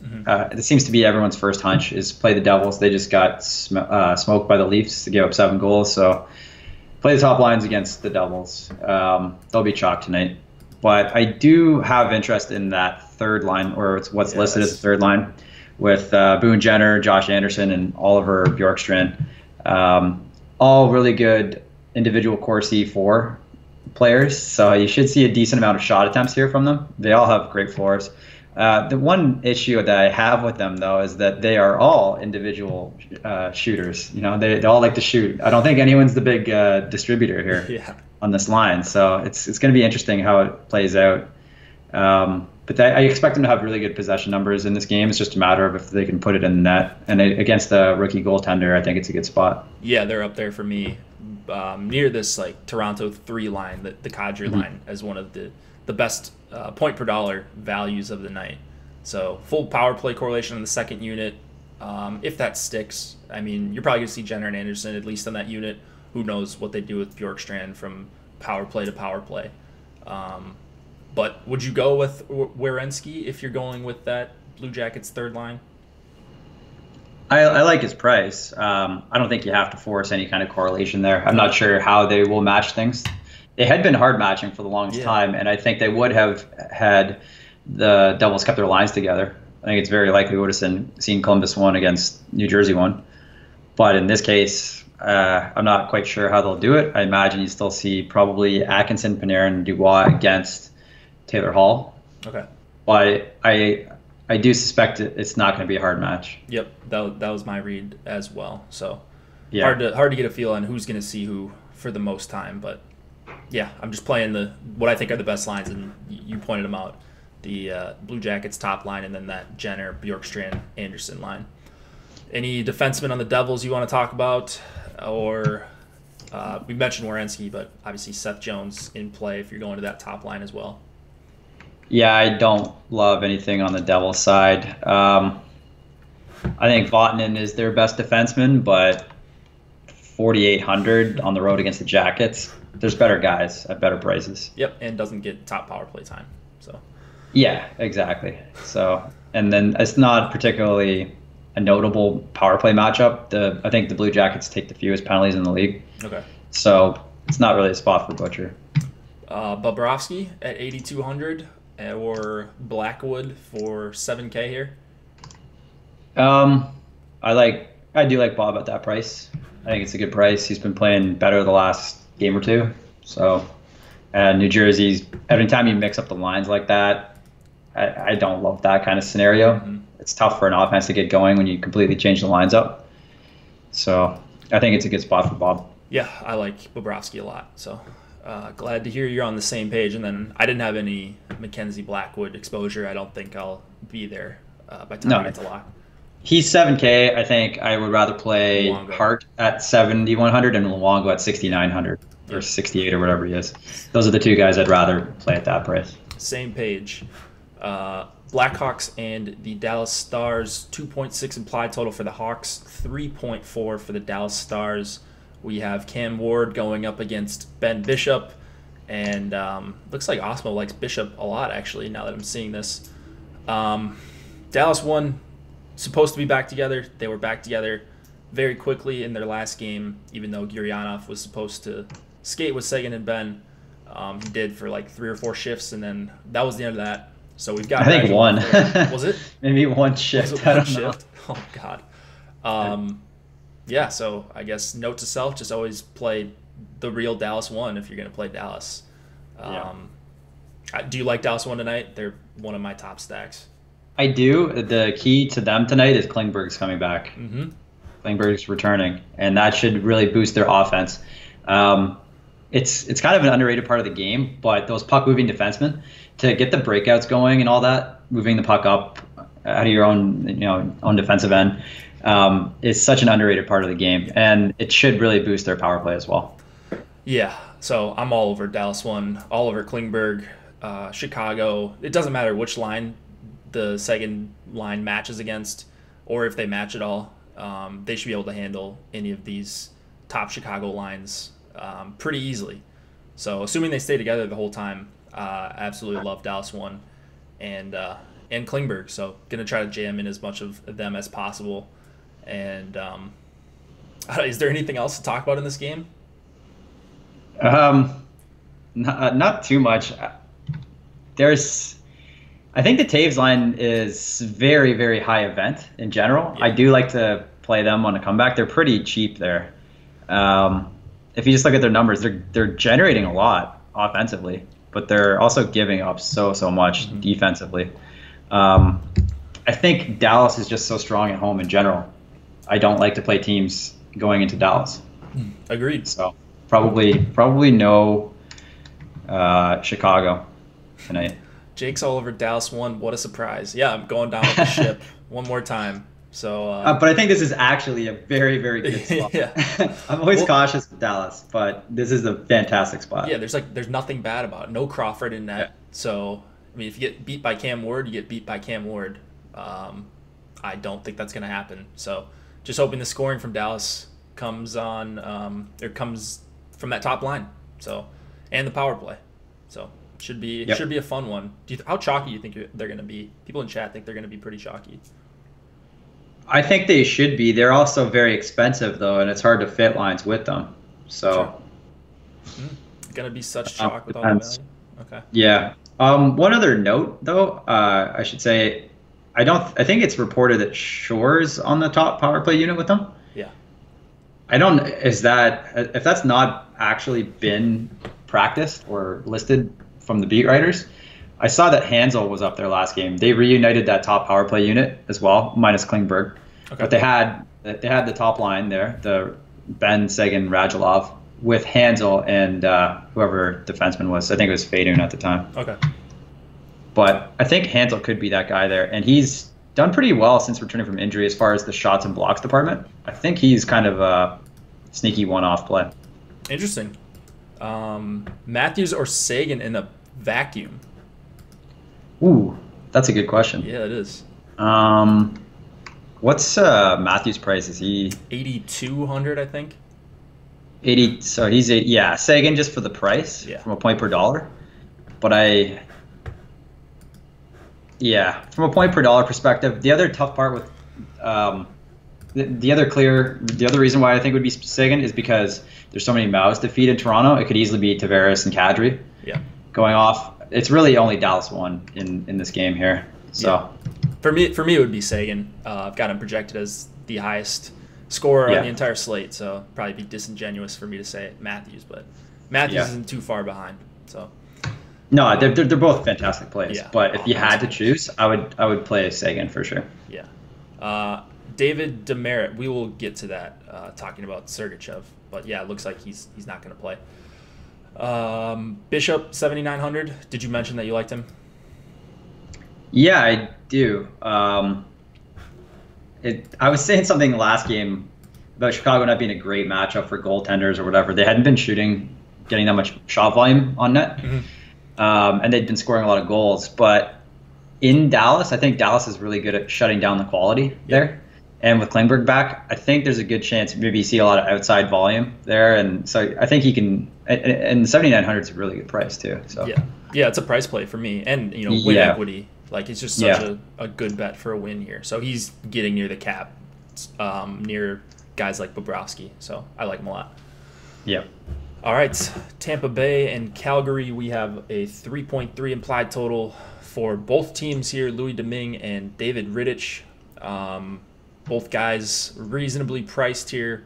Mm-hmm. It seems to be everyone's first hunch is play the Devils. They just got smoked by the Leafs to give up 7 goals. So play the top lines against the Devils. They'll be chalk tonight. But I do have interest in that third line, or it's what's listed as the third line, with Boone Jenner, Josh Anderson, and Oliver Bjorkstrand. All really good individual core C4 players, so you should see a decent amount of shot attempts here from them. They all have great floors. The one issue that I have with them, though, is that they are all individual shooters. They all like to shoot. I don't think anyone's the big distributor here on this line, so it's going to be interesting how it plays out. But I expect them to have really good possession numbers in this game. It's just a matter of if they can put it in the net. And against a rookie goaltender, I think it's a good spot. Yeah, they're up there for me, near this like Toronto 3 line, the Kadri line, as one of the best point per dollar values of the night. So full power play correlation in the second unit. If that sticks, I mean, you're probably going to see Jenner and Anderson at least on that unit. Who knows what they do with Bjorkstrand from power play to power play. But would you go with Werenski if you're going with that Blue Jackets third line? I like his price. I don't think you have to force any kind of correlation there. I'm not sure how they will match things. They had been hard matching for the longest time, and I think they would have had the Devils kept their lines together. I think it's very likely we would have seen Columbus 1 against New Jersey 1. But in this case, I'm not quite sure how they'll do it. I imagine you still see probably Atkinson, Panarin, and Dubois against Taylor Hall. Okay. But I do suspect it's not going to be a hard match. Yep, that was my read as well. So hard to get a feel on who's going to see who for the most time. But yeah, I'm just playing what I think are the best lines, and you pointed them out. The Blue Jackets top line, and then that Jenner, Bjorkstrand, Anderson line. Any defensemen on the Devils you want to talk about? Or we mentioned Werenski, but obviously Seth Jones in play if you're going to that top line as well. Yeah, I don't love anything on the Devils side. I think Vatanen is their best defenseman, but 4,800 on the road against the Jackets. There's better guys at better prices. Yep, and doesn't get top power play time. So. Yeah, exactly. So, and then it's not particularly a notable power play matchup. I think the Blue Jackets take the fewest penalties in the league. Okay. So it's not really a spot for Butcher. Bobrovsky at 8,200. Or Blackwood for 7K here? I do like Bob at that price. I think it's a good price. He's been playing better the last game or two. So, and New Jersey's, every time you mix up the lines like that, I don't love that kind of scenario. Mm-hmm. It's tough for an offense to get going when you completely change the lines up. So I think it's a good spot for Bob. Yeah, I like Bobrovsky a lot. So glad to hear you're on the same page. And then I didn't have any Mackenzie Blackwood exposure. I don't think I'll be there by the time I get to lock. He's 7K. I think I would rather play Luongo. Hart at 7,100 and Luongo at 6,900 or 68 or whatever he is. Those are the two guys I'd rather play at that price. Same page. Blackhawks and the Dallas Stars, 2.6 implied total for the Hawks, 3.4 for the Dallas Stars. We have Cam Ward going up against Ben Bishop, and looks like Osmo likes Bishop a lot, actually, now that I'm seeing this. Dallas won, supposed to be back together. They were back together very quickly in their last game, even though Gurianov was supposed to skate with Seguin and Ben. He did for like 3 or 4 shifts, and then that was the end of that. So we've got. I think one. Was it? Maybe one shift. Was it one shift? Oh God. Yeah. So I guess note to self: just always play the real Dallas 1 if you're going to play Dallas. Do you like Dallas 1 tonight? They're one of my top stacks. I do. The key to them tonight is Klingberg's coming back. Mm-hmm. Klingberg's returning, and that should really boost their offense. It's kind of an underrated part of the game, but those puck-moving defensemen, to get the breakouts going and all that, moving the puck up out of your own defensive end, is such an underrated part of the game, and it should really boost their power play as well. Yeah, so I'm all over Dallas 1, all over Klingberg, Chicago. It doesn't matter which line the second line matches against, or if they match at all. They should be able to handle any of these top Chicago lines pretty easily. So assuming they stay together the whole time, absolutely love Dallas 1 and Klingberg. So gonna try to jam in as much of them as possible. And is there anything else to talk about in this game? Not too much. I think the Taves line is very, very high event in general. Yeah. I do like to play them on a comeback. They're pretty cheap there. If you just look at their numbers, they're generating a lot offensively, but they're also giving up so much defensively. I think Dallas is just so strong at home in general. I don't like to play teams going into Dallas. Agreed. So probably no Chicago tonight. Jake's all over Dallas 1. What a surprise. Yeah, I'm going down with the ship one more time. So, but I think this is actually a very, very good spot. Yeah. I'm always cautious with Dallas, but this is a fantastic spot. Yeah, there's nothing bad about it. No Crawford in net. Yeah. So, I mean, if you get beat by Cam Ward, you get beat by Cam Ward. I don't think that's going to happen. So, just hoping the scoring from Dallas comes on, comes from that top line. So, and the power play. So, should be a fun one. How chalky do you think they're going to be? People in chat think they're going to be pretty chalky. I think they should be. They're also very expensive, though, and it's hard to fit lines with them. So, going to be such chalk with all the value. Okay. Yeah. One other note, though, I should say, I think it's reported that Shore's on the top power play unit with them. Yeah. If that's not actually been practiced or listed from the beat writers, I saw that Hansel was up there last game. They reunited that top power play unit as well, minus Klingberg. Okay. But they had the top line there, the Ben, Seguin, Radulov, with Hansel and whoever defenseman was. I think it was Fadun at the time. Okay. But I think Hansel could be that guy there, and he's done pretty well since returning from injury as far as the shots and blocks department. I think he's kind of a sneaky one-off play. Interesting. Matthews or Seguin in a vacuum? Ooh, that's a good question. Yeah, it is. What's Matthews' price? Is he 8,200? I think. 80. So he's Seguin just for the price from a point per dollar. But from a point per dollar perspective, the other tough part with the other reason why I think would be Seguin is because there's so many mouths to feed in Toronto. It could easily be Tavares and Kadri. Yeah. Going off. It's really only Dallas 1 in this game here. So for me it would be Seguin. I've got him projected as the highest scorer on the entire slate, so it'd probably be disingenuous for me to say Matthews, but Matthews isn't too far behind. So no, they're both fantastic plays. Yeah. But if you had to choose, I would play Seguin for sure. Yeah. David Demerit, we will get to that talking about Sergachev, but yeah, it looks like he's not going to play. Bishop 7,900. Did you mention that you liked him? Yeah, I do. I was saying something last game about Chicago not being a great matchup for goaltenders or whatever. They hadn't been getting that much shot volume on net, and they'd been scoring a lot of goals. But in Dallas, I think Dallas is really good at shutting down the quality there. And with Klingberg back, I think there's a good chance maybe you see a lot of outside volume there. And so I think he can – and 7,900 is a really good price too. So Yeah, it's a price play for me. And, win equity. Like, it's just such a good bet for a win here. So he's getting near the cap, near guys like Bobrovsky. So I like him a lot. Yep. All right, Tampa Bay and Calgary, we have a 3.3 implied total for both teams here, Louis Domingue and David Rittich. Both guys reasonably priced here.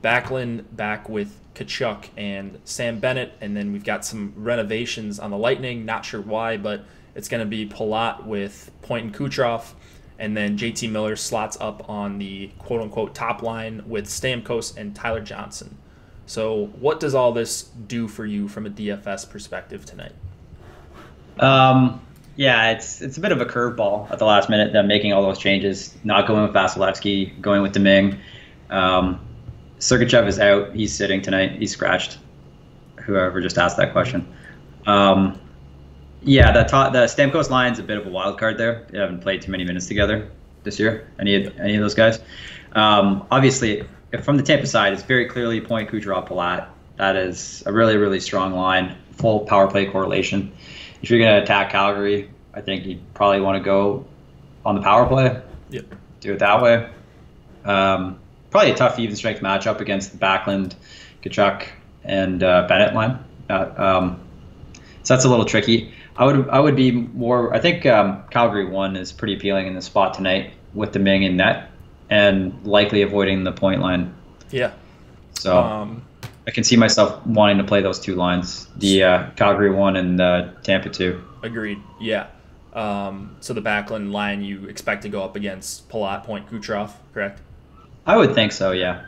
Backlund back with Tkachuk and Sam Bennett, and then we've got some renovations on the Lightning. Not sure why, but it's going to be Palat with Point and Kucherov, and then JT Miller slots up on the quote-unquote top line with Stamkos and Tyler Johnson. So what does all this do for you from a DFS perspective tonight? Yeah, it's a bit of a curveball at the last minute, them making all those changes, not going with Vasilevsky, going with Domingue. Sergachev is out. He's sitting tonight. He's scratched. Whoever just asked that question. Yeah, the Stamkos line's a bit of a wild card there. They haven't played too many minutes together this year, any of those guys. Obviously, from the Tampa side, it's very clearly Point, Kucherov, Palat. That is a really, really strong line, full power play correlation. If you're going to attack Calgary, I think you'd probably want to go on the power play. Yep. Do it that way. Probably a tough even strength matchup against the Backlund, Tkachuk, and Bennett line. So that's a little tricky. I would be more. I think Calgary 1 is pretty appealing in the spot tonight with Domingue in net and likely avoiding the point line. Yeah. So I can see myself wanting to play those two lines, the Calgary 1 and the Tampa 2. Agreed. Yeah. So the Backlund line you expect to go up against Palat, Point, Kucherov, correct? I would think so, yeah.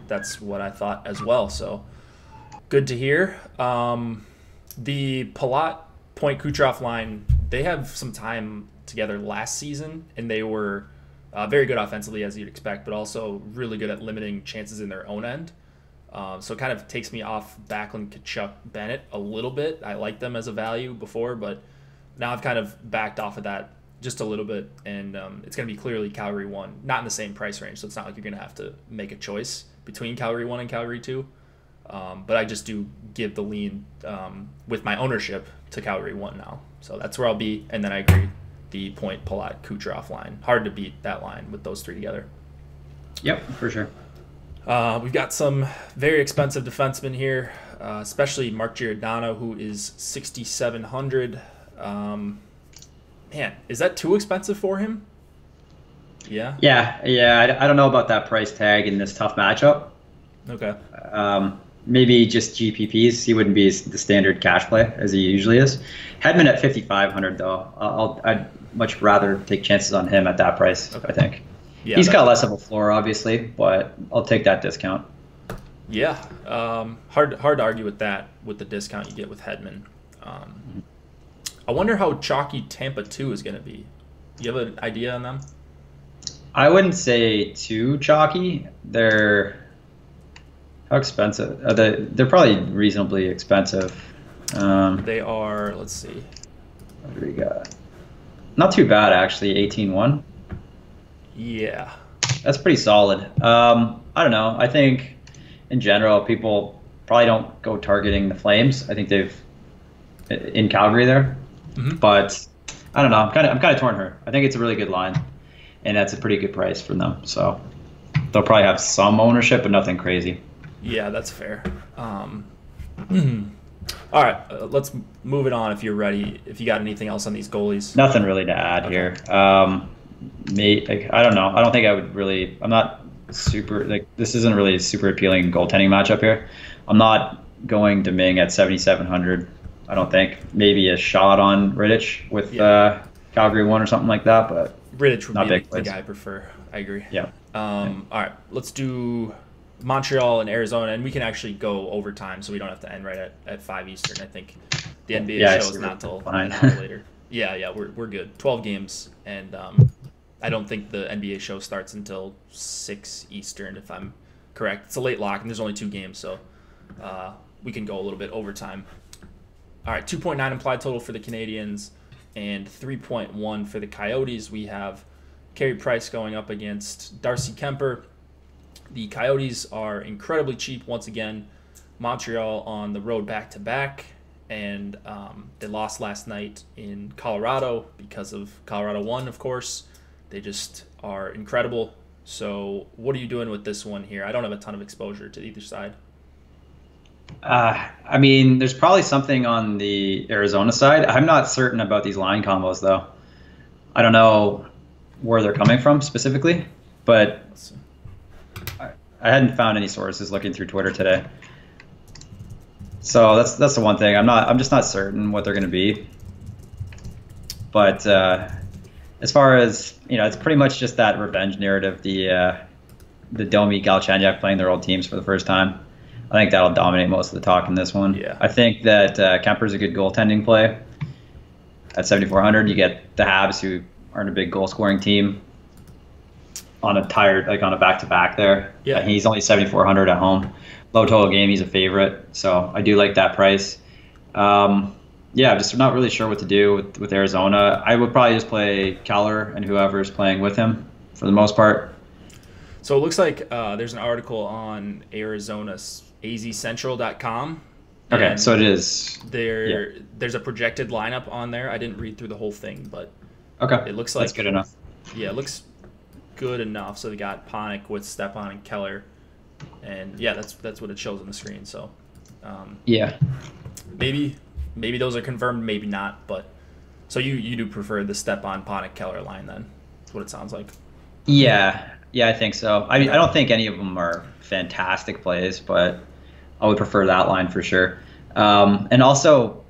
That's what I thought as well. So good to hear. The Palat, Point, Kucherov line, they have some time together last season, and they were very good offensively, as you'd expect, but also really good at limiting chances in their own end. So it kind of takes me off Backlund, Tkachuk, Bennett a little bit. I liked them as a value before, but now I've kind of backed off of that just a little bit, and it's going to be clearly Calgary 1, not in the same price range, so it's not like you're going to have to make a choice between Calgary 1 and Calgary 2. But I just do give the lean with my ownership to Calgary 1 now. So that's where I'll be, and then I agree, the Point, Palat, Kucherov line. Hard to beat that line with those three together. Yep, for sure. We've got some very expensive defensemen here, especially Mark Giordano, who is $6,700. Man, is that too expensive for him? Yeah. Yeah. I don't know about that price tag in this tough matchup. Okay. Maybe just GPPs. He wouldn't be the standard cash play as he usually is. Hedman at $5,500 though. I'd much rather take chances on him at that price. Okay. I think. Yeah, he's got less of a floor, obviously, but I'll take that discount. Yeah. Hard to argue with that with the discount you get with Hedman. I wonder how chalky Tampa 2 is going to be. Do you have an idea on them? I wouldn't say too chalky. How expensive? They're probably reasonably expensive. They are, let's see. What do we got? Not too bad, actually, 18-1. Yeah. That's pretty solid. I don't know. I think, in general, people probably don't go targeting the Flames. I think they've, in Calgary there. Mm-hmm. But I don't know. I'm kind of torn here. I think it's a really good line, and that's a pretty good price for them. So they'll probably have some ownership, but nothing crazy. Yeah, that's fair. All right, let's move it on if you're ready. If you got anything else on these goalies. Nothing really to add here. I don't know. I don't think I would really. I'm not super this isn't really a super appealing goaltending matchup here. I'm not going Domingue at 7,700. I don't think. Maybe a shot on Rittich with Calgary 1 or something like that, but Rittich would be the guy I prefer. I agree. Yeah. All right, let's do Montreal and Arizona, and we can actually go overtime, so we don't have to end right at 5 Eastern. I think the NBA show is not till an hour later. Yeah, we're good. 12 games, and I don't think the NBA show starts until 6 Eastern, if I'm correct. It's a late lock, and there's only 2 games, so we can go a little bit overtime. All right, 2.9 implied total for the Canadiens and 3.1 for the Coyotes. We have Carey Price going up against Darcy Kemper. The Coyotes are incredibly cheap once again. Montreal on the road back-to-back, and they lost last night in Colorado because of Colorado 1, of course. They just are incredible. So what are you doing with this one here? I don't have a ton of exposure to either side. I mean, there's probably something on the Arizona side. I'm not certain about these line combos, though. I don't know where they're coming from specifically, but I hadn't found any sources looking through Twitter today. So that's the one thing. I'm just not certain what they're going to be. But as far as, it's pretty much just that revenge narrative. The Domi Galchenyuk playing their old teams for the first time. I think that'll dominate most of the talk in this one. Yeah. I think that Kemper's a good goaltending play. At 7,400, you get the Habs, who aren't a big goal-scoring team, on a back-to-back there. Yeah. He's only 7,400 at home. Low total game, he's a favorite. So I do like that price. Just not really sure what to do with Arizona. I would probably just play Keller and whoever's playing with him for the most part. So it looks like there's an article on Arizona's azcentral.com. Okay, so it is. There's a projected lineup on there. I didn't read through the whole thing, but okay, it looks like that's good enough. Yeah, it looks good enough. So they got Panik with Stepan and Keller, and yeah, that's what it shows on the screen. So maybe those are confirmed, maybe not. But so you do prefer the Stepan Panik Keller line then? That's what it sounds like. Yeah, I think so. I mean, I don't think any of them are fantastic plays, but I would prefer that line for sure. And also,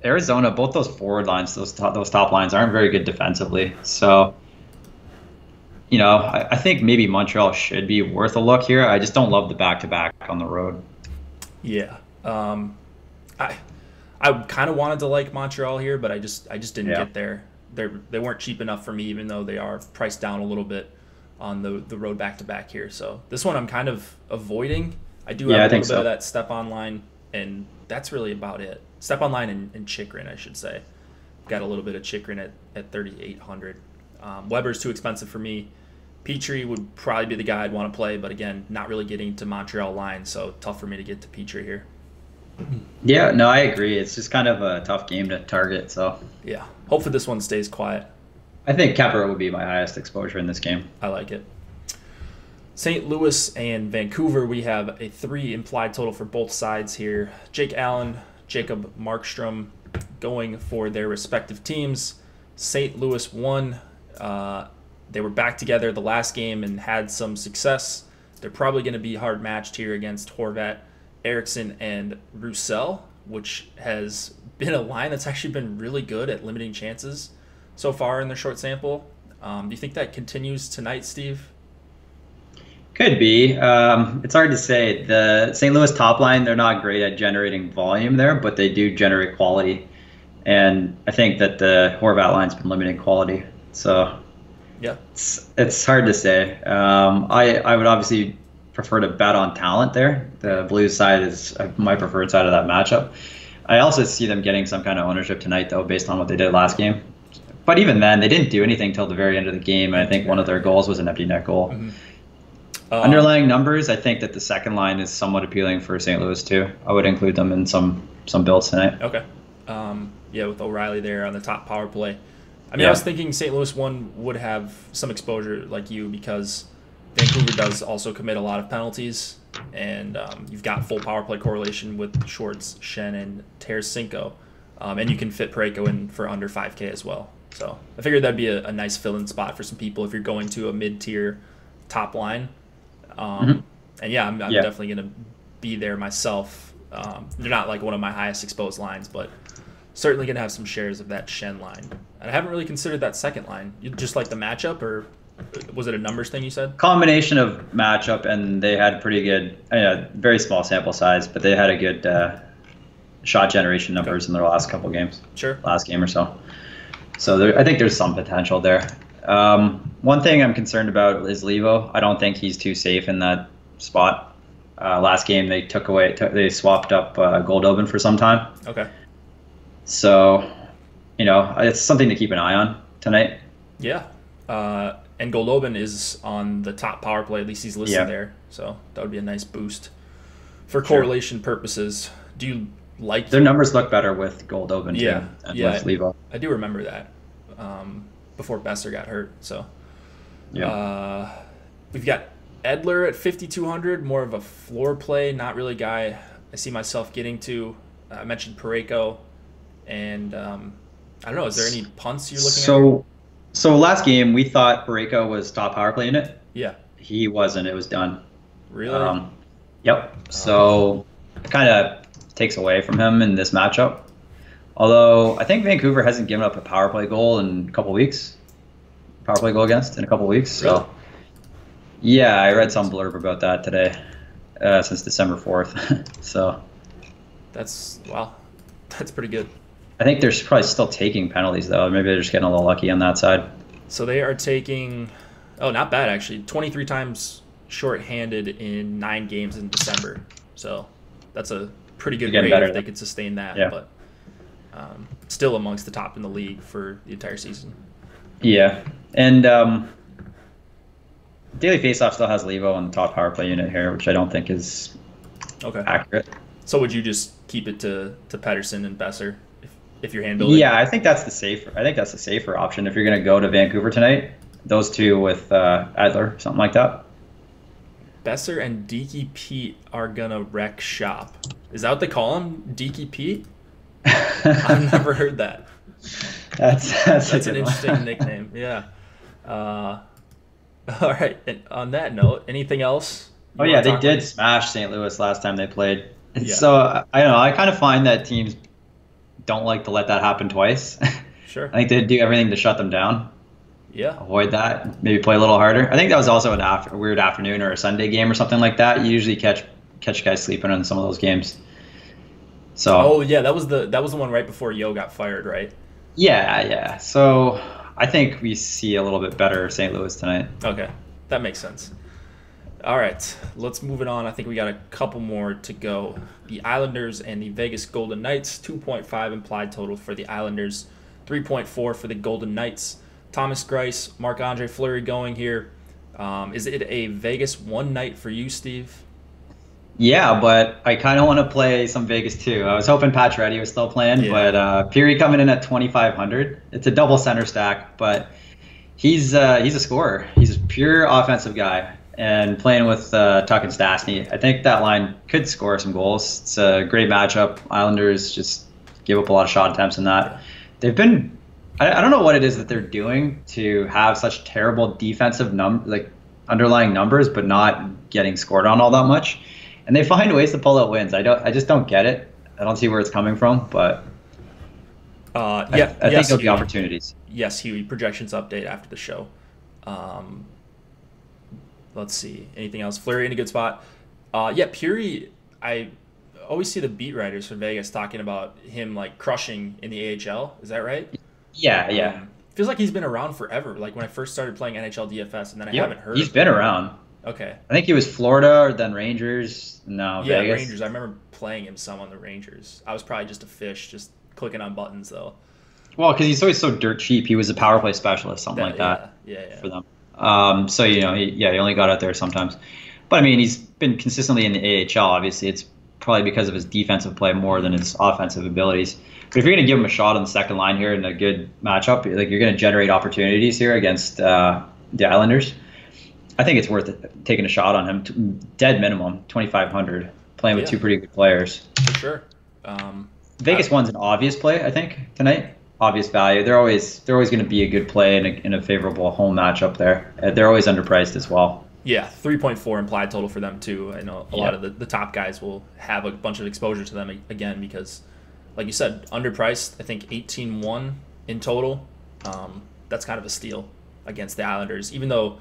Arizona, both those forward lines, those top lines aren't very good defensively. So, I think maybe Montreal should be worth a look here. I just don't love the back-to-back on the road. Yeah. I kind of wanted to like Montreal here, but I just didn't get there. They weren't cheap enough for me, even though they are priced down a little bit on the road back-to-back here. So this one I'm kind of avoiding. I do have a little bit of that Stepan line, and that's really about it. Stepan line and Chychrun, I should say. Got a little bit of Chychrun at 3,800. Weber's too expensive for me. Petrie would probably be the guy I'd want to play, but again, not really getting to Montreal line, so tough for me to get to Petrie here. Yeah, no, I agree. It's just kind of a tough game to target. So yeah, hopefully this one stays quiet. I think Kemper would be my highest exposure in this game. I like it. St. Louis and Vancouver, we have a 3 implied total for both sides here. Jake Allen, Jacob Markstrom going for their respective teams. St. Louis won. They were back together the last game and had some success. They're probably going to be hard matched here against Horvat, Eriksson, and Roussel, which has been a line that's actually been really good at limiting chances so far in their short sample. Do you think that continues tonight, Steve? Could be. It's hard to say. The St. Louis top line, they're not great at generating volume there, but they do generate quality. And I think that the Horvat line's been limiting quality. So yeah, it's hard to say. I would obviously prefer to bet on talent there. The Blues side is my preferred side of that matchup. I also see them getting some kind of ownership tonight, though, based on what they did last game. But even then, they didn't do anything till the very end of the game. And I think one of their goals was an empty net goal. Mm-hmm. Underlying numbers, I think that the second line is somewhat appealing for St. Louis too. I would include them in some builds tonight. Okay. With O'Reilly there on the top power play. I mean, I was thinking St. Louis would have some exposure like you because Vancouver does also commit a lot of penalties, and you've got full power play correlation with Schwartz, Shen, and Tarasenko, and you can fit Parayko in for under 5K as well. So I figured that'd be a nice fill-in spot for some people if you're going to a mid-tier top line. And yeah, I'm definitely going to be there myself. They're not like one of my highest exposed lines, but certainly going to have some shares of that Shen line. And I haven't really considered that second line. You just like the matchup, or was it a numbers thing you said? Combination of matchup, and they had pretty good, very small sample size, but they had a good shot generation numbers in their last couple games. Sure. Last game or so. So I think there's some potential there. One thing I'm concerned about is Levo. I don't think he's too safe in that spot. Last game they they swapped up Goldobin for some time. Okay. So, it's something to keep an eye on tonight. Yeah. And Goldobin is on the top power play. At least he's listed there. So that would be a nice boost for correlation purposes. Do you like their numbers look better with Goldobin too than with Levo? I do remember that. Before Besser got hurt. So, we We've got Edler at 5,200, more of a floor play, not really a guy I see myself getting to. I mentioned Parayko, and I don't know. Is there any punts you're looking at? So last game we thought Parayko was top power play in it. Yeah. He wasn't. It was done. Really? Yep. So it kind of takes away from him in this matchup. Although I think Vancouver hasn't given up a power play goal in a couple weeks. Power play goal against in a couple weeks. Really? So yeah, I read some blurb about that today. Since December 4th. So that's pretty good. I think they're probably still taking penalties though. Maybe they're just getting a little lucky on that side. So they are taking, not bad actually. 23 times shorthanded in 9 games in December. So that's a pretty good rate if they could sustain that. Yeah. But still amongst the top in the league for the entire season. Yeah, and daily faceoff still has Levo on the top power play unit here, which I don't think is accurate. So would you just keep it to Pettersson and Besser if you're hand building? Yeah, I think that's the safer option if you're going to go to Vancouver tonight. Those two with Adler, something like that. Besser and Deaky Pete are gonna wreck shop. Is that what they call him? Deaky Pete? I've never heard that. That's an interesting nickname. Yeah. All right. And on that note, anything else? Oh yeah, they did smash St. Louis last time they played. Yeah. So I don't know. I kind of find that teams don't like to let that happen twice. Sure. I think they do everything to shut them down. Yeah. Avoid that. Maybe play a little harder. I think that was also a weird afternoon or a Sunday game or something like that. You usually catch guys sleeping in some of those games. So. Oh yeah, that was the one right before Yo got fired, right? Yeah. So I think we see a little bit better St. Louis tonight. Okay, that makes sense. All right, let's move it on. I think we got a couple more to go. The Islanders and the Vegas Golden Knights, 2.5 implied total for the Islanders, 3.4 for the Golden Knights. Thomas Greiss, Marc-Andre Fleury going here. Is it a Vegas one night for you, Steve? Yeah, but I kind of want to play some Vegas too. I was hoping Pacioretty was still playing, but Peary coming in at 2,500. It's a double center stack, but he's a scorer. He's a pure offensive guy. And playing with Tuck and Stastny, I think that line could score some goals. It's a great matchup. Islanders just give up a lot of shot attempts in that. They've been, I don't know what it is that they're doing to have such terrible defensive underlying numbers, but not getting scored on all that much. And they find ways to pull out wins. I just don't get it. I don't see where it's coming from, but I think there'll be opportunities. Yes, Huey. Projections update after the show. Let's see. Anything else? Fleury in a good spot. Peary, I always see the beat writers from Vegas talking about him like crushing in the AHL. Is that right? Yeah. Feels like he's been around forever. Like when I first started playing NHL DFS, and then I haven't heard. He's been around. Okay. I think he was Florida, then Rangers. No, yeah, Vegas. Rangers. I remember playing him some on the Rangers. I was probably just a fish, just clicking on buttons though. Well, because he's always so dirt cheap. He was a power play specialist, something like that. Yeah. For them. So he only got out there sometimes. But I mean, he's been consistently in the AHL. Obviously, it's probably because of his defensive play more than his offensive abilities. But if you're going to give him a shot on the second line here in a good matchup, like you're going to generate opportunities here against the Islanders. I think it's worth it, taking a shot on him. Dead minimum, 2,500, playing with two pretty good players. For sure. Vegas one's an obvious play, I think, tonight. Obvious value. They're always going to be a good play in a favorable home matchup there. They're always underpriced as well. Yeah, 3.4 implied total for them too. I know a lot of the top guys will have a bunch of exposure to them again because, like you said, underpriced. I think 18-1 in total. That's kind of a steal against the Islanders, even though,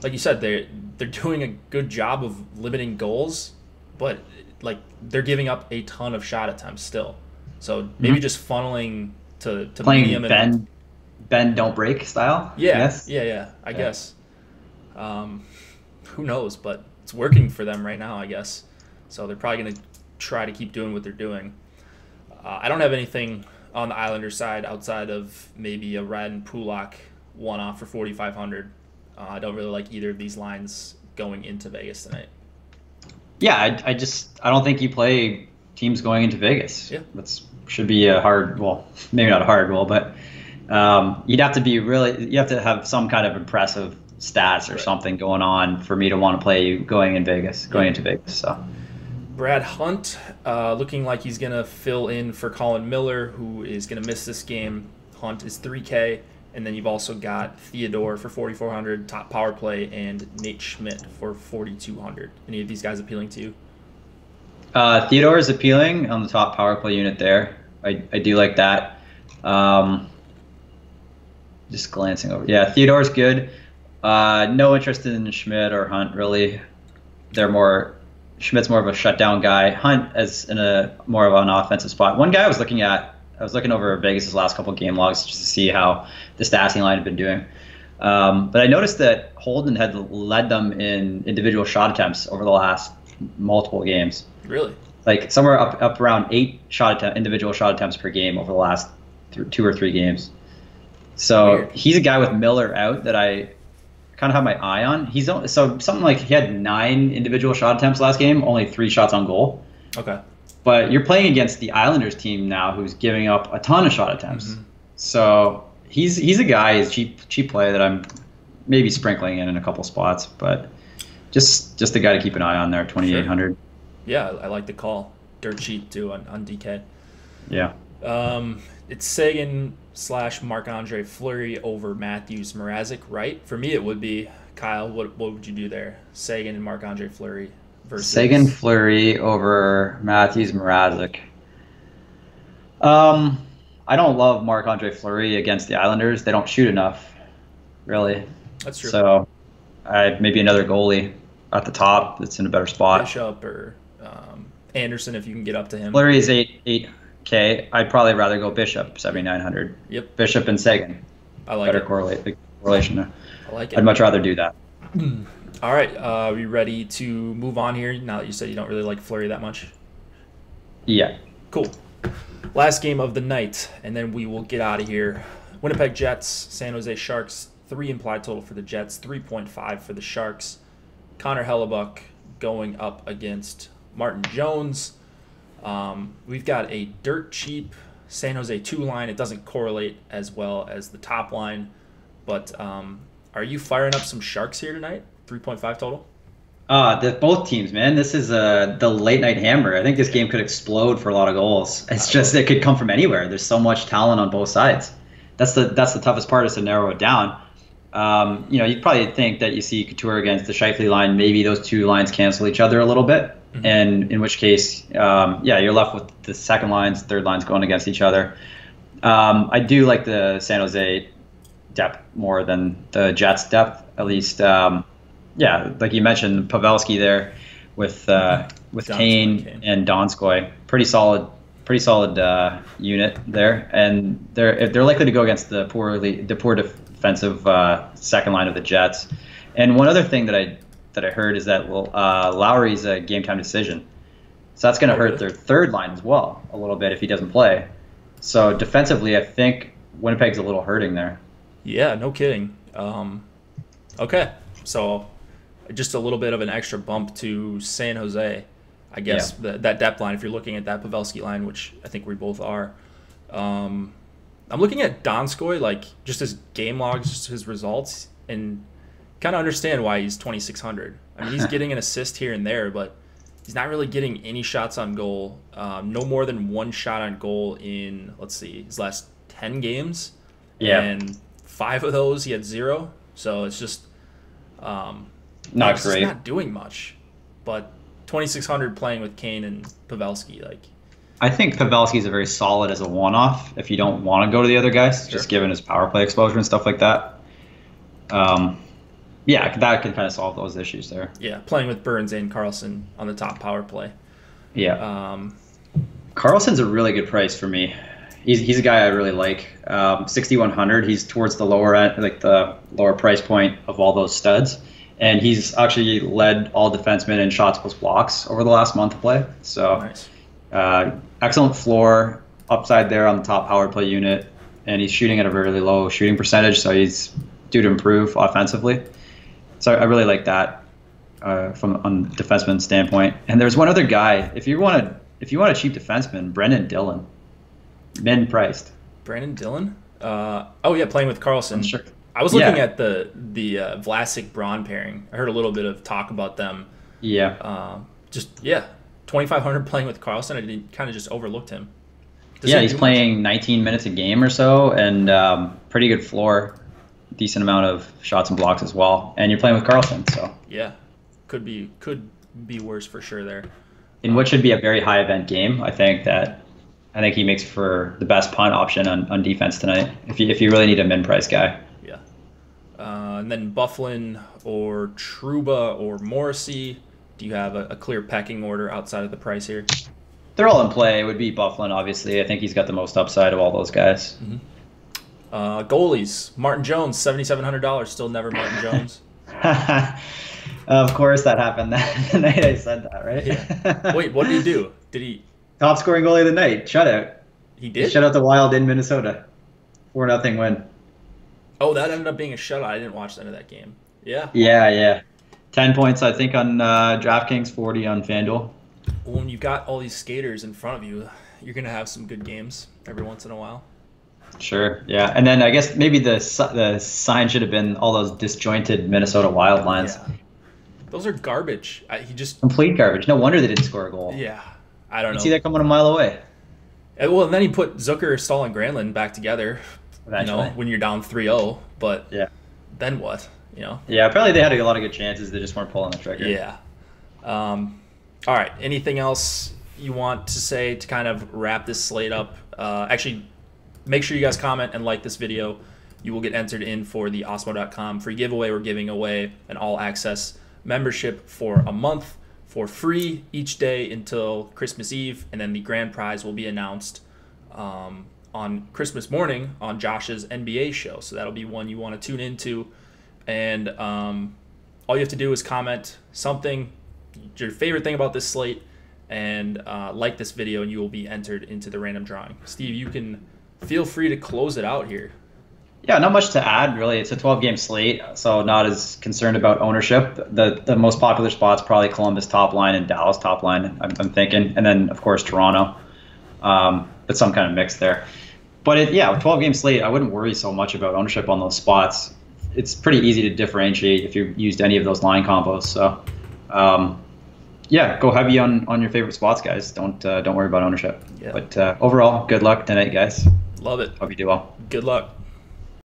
like you said, they're doing a good job of limiting goals, but like they're giving up a ton of shot attempts still. So maybe just funneling to playing bend don't break style. Yeah, I guess. Who knows? But it's working for them right now, I guess. So they're probably going to try to keep doing what they're doing. I don't have anything on the Islanders side outside of maybe a Radin Pulak one-off for 4,500. I don't really like either of these lines going into Vegas tonight. Yeah, I don't think you play teams going into Vegas. Yeah, should be a hard, well, maybe not a hard rule, but you have to have some kind of impressive stats or something going on for me to want to play you going into Vegas. So Brad Hunt, looking like he's going to fill in for Colin Miller, who is going to miss this game. Hunt is 3K, and then you've also got Theodore for 4,400, top power play, and Nate Schmidt for 4,200. Any of these guys appealing to you? Theodore is appealing on the top power play unit there. I do like that. Just glancing over. Yeah, Theodore's good. No interest in Schmidt or Hunt, really. Schmidt's more of a shutdown guy. Hunt is in a more of an offensive spot. One guy I was looking over Vegas' last couple game logs just to see how the Stastny line had been doing. But I noticed that Holden had led them in individual shot attempts over the last multiple games. Really? Like somewhere up around 8 individual shot attempts per game over the last 2 or 3 games. So weird. He's a guy with Miller out that I kind of have my eye on. So something like he had 9 individual shot attempts last game, only 3 shots on goal. Okay. But you're playing against the Islanders team now who's giving up a ton of shot attempts. Mm-hmm. So he's a guy, he's cheap play that I'm maybe sprinkling in a couple spots, but just a guy to keep an eye on there, 2,800. Sure. Yeah, I like the call. Dirt cheap too on DK. Yeah. It's Sagan / Marc-Andre Fleury over Matthews Mrazek, right? For me, it would be. Kyle, what would you do there? Sagan and Marc-Andre Fleury versus Sagan Fleury over Matthews Mrazek. I don't love Marc-Andre Fleury against the Islanders. They don't shoot enough, really. That's true. So maybe another goalie at the top that's in a better spot. Bishop or Anderson if you can get up to him. Fleury is 8K. I'd probably rather go Bishop, 7,900. Yep. Bishop and Sagan. I like better it. Correlation there. I like it. I'd much rather do that. All right. Are we ready to move on here now that you said you don't really like Fleury that much? Yeah. Cool. Last game of the night, and then we will get out of here. Winnipeg Jets, San Jose Sharks, 3 implied total for the Jets, 3.5 for the Sharks. Connor Hellebuck going up against Martin Jones. We've got a dirt cheap San Jose 2 line. It doesn't correlate as well as the top line, but are you firing up some Sharks here tonight? 3.5 total? Both teams, man. This is the late night hammer. I think this game could explode for a lot of goals. It's just it could come from anywhere. There's so much talent on both sides. That's the toughest part is to narrow it down. You'd probably think that you see Couture against the Scheifele line. Maybe those 2 lines cancel each other a little bit, and in which case, you're left with the second lines, third lines going against each other. I do like the San Jose depth more than the Jets depth, at least. Like you mentioned, Pavelski there with Kane and Donskoy, pretty solid unit there, and they're likely to go against the poor defensive second line of the Jets. And one other thing that I heard is that Lowry's a game time decision, so that's going to hurt their third line as well a little bit if he doesn't play. So defensively, I think Winnipeg's a little hurting there. Yeah, no kidding. Okay, so just a little bit of an extra bump to San Jose, I guess, that depth line, if you're looking at that Pavelski line, which I think we both are. I'm looking at Donskoy, like just his game logs, just his results, and kind of understand why he's 2,600. I mean, he's getting an assist here and there, but he's not really getting any shots on goal. No more than 1 shot on goal in, his last 10 games. Yeah. And 5 of those he had 0. So it's just not great. Not doing much. But 2,600 playing with Kane and Pavelski, I think Pavelski's a very solid as a one-off if you don't want to go to the other guys, just given his power play exposure and stuff like that. That can kind of solve those issues there. Yeah, playing with Burns and Carlson on the top power play. Yeah. Carlson's a really good price for me. He's a guy I really like. 6,100. He's towards the lower end, like the lower price point of all those studs, and he's actually led all defensemen in shots plus blocks over the last month of play. So, nice. Excellent floor, upside there on the top power play unit, and he's shooting at a really low shooting percentage, so he's due to improve offensively. So I really like that from on defenseman standpoint. And there's one other guy. If you want a cheap defenseman, Brendan Dillon. Min priced. Brandon Dillon? Playing with Carlson. Sure. I was looking at the Vlasic Braun pairing. I heard a little bit of talk about them. Yeah. 2,500 playing with Carlson. I kind of just overlooked him. He's playing 19 minutes a game or so, and pretty good floor, decent amount of shots and blocks as well. And you're playing with Carlson, so yeah, could be worse for sure there. In what should be a very high event game, I think he makes for the best punt option on defense tonight. If you really need a min price guy. Yeah. And then Bufflin or Trouba or Morrissey. Do you have a clear pecking order outside of the price here? They're all in play. It would be Bufflin, obviously. I think he's got the most upside of all those guys. Mm-hmm. Goalies. Martin Jones, $7,700. Still never Martin Jones. Of course that happened the night I said that, right? Yeah. Wait, what did he do? Did he... Top scoring goalie of the night. Shutout. He did? He shut out the Wild in Minnesota. 4-0 win. Oh, that ended up being a shutout. I didn't watch the end of that game. Yeah. Yeah. 10 points, I think, on DraftKings, 40 on FanDuel. When you've got all these skaters in front of you, you're going to have some good games every once in a while. Sure, yeah. And then I guess maybe the sign should have been all those disjointed Minnesota Wild lines. Yeah. Those are garbage. Complete garbage. No wonder they didn't score a goal. Yeah, I don't know. You see that coming a mile away. Well, and then he put Zucker, Stahl, and Granlund back together. Eventually. When you're down 3-0. But yeah, then what? Yeah, apparently they had a lot of good chances. They just weren't pulling the trigger. Yeah. All right. Anything else you want to say to kind of wrap this slate up? Actually, make sure you guys comment and like this video. You will get entered in for the Osmo.com free giveaway. We're giving away an all-access membership for a month for free each day until Christmas Eve, and then the grand prize will be announced on Christmas morning on Josh's NBA show. So that'll be one you want to tune into. And all you have to do is comment something, your favorite thing about this slate, and like this video, and you will be entered into the random drawing. Steve, you can feel free to close it out here. Yeah, not much to add, really. It's a 12-game slate, so not as concerned about ownership. The most popular spots probably Columbus top line and Dallas top line, I'm thinking, and then, of course, Toronto, but some kind of mix there. But, a 12-game slate, I wouldn't worry so much about ownership on those spots. It's pretty easy to differentiate if you've used any of those line combos. So, go heavy on your favorite spots, guys. Don't worry about ownership. Yeah. But overall, good luck tonight, guys. Love it. Hope you do well. Good luck.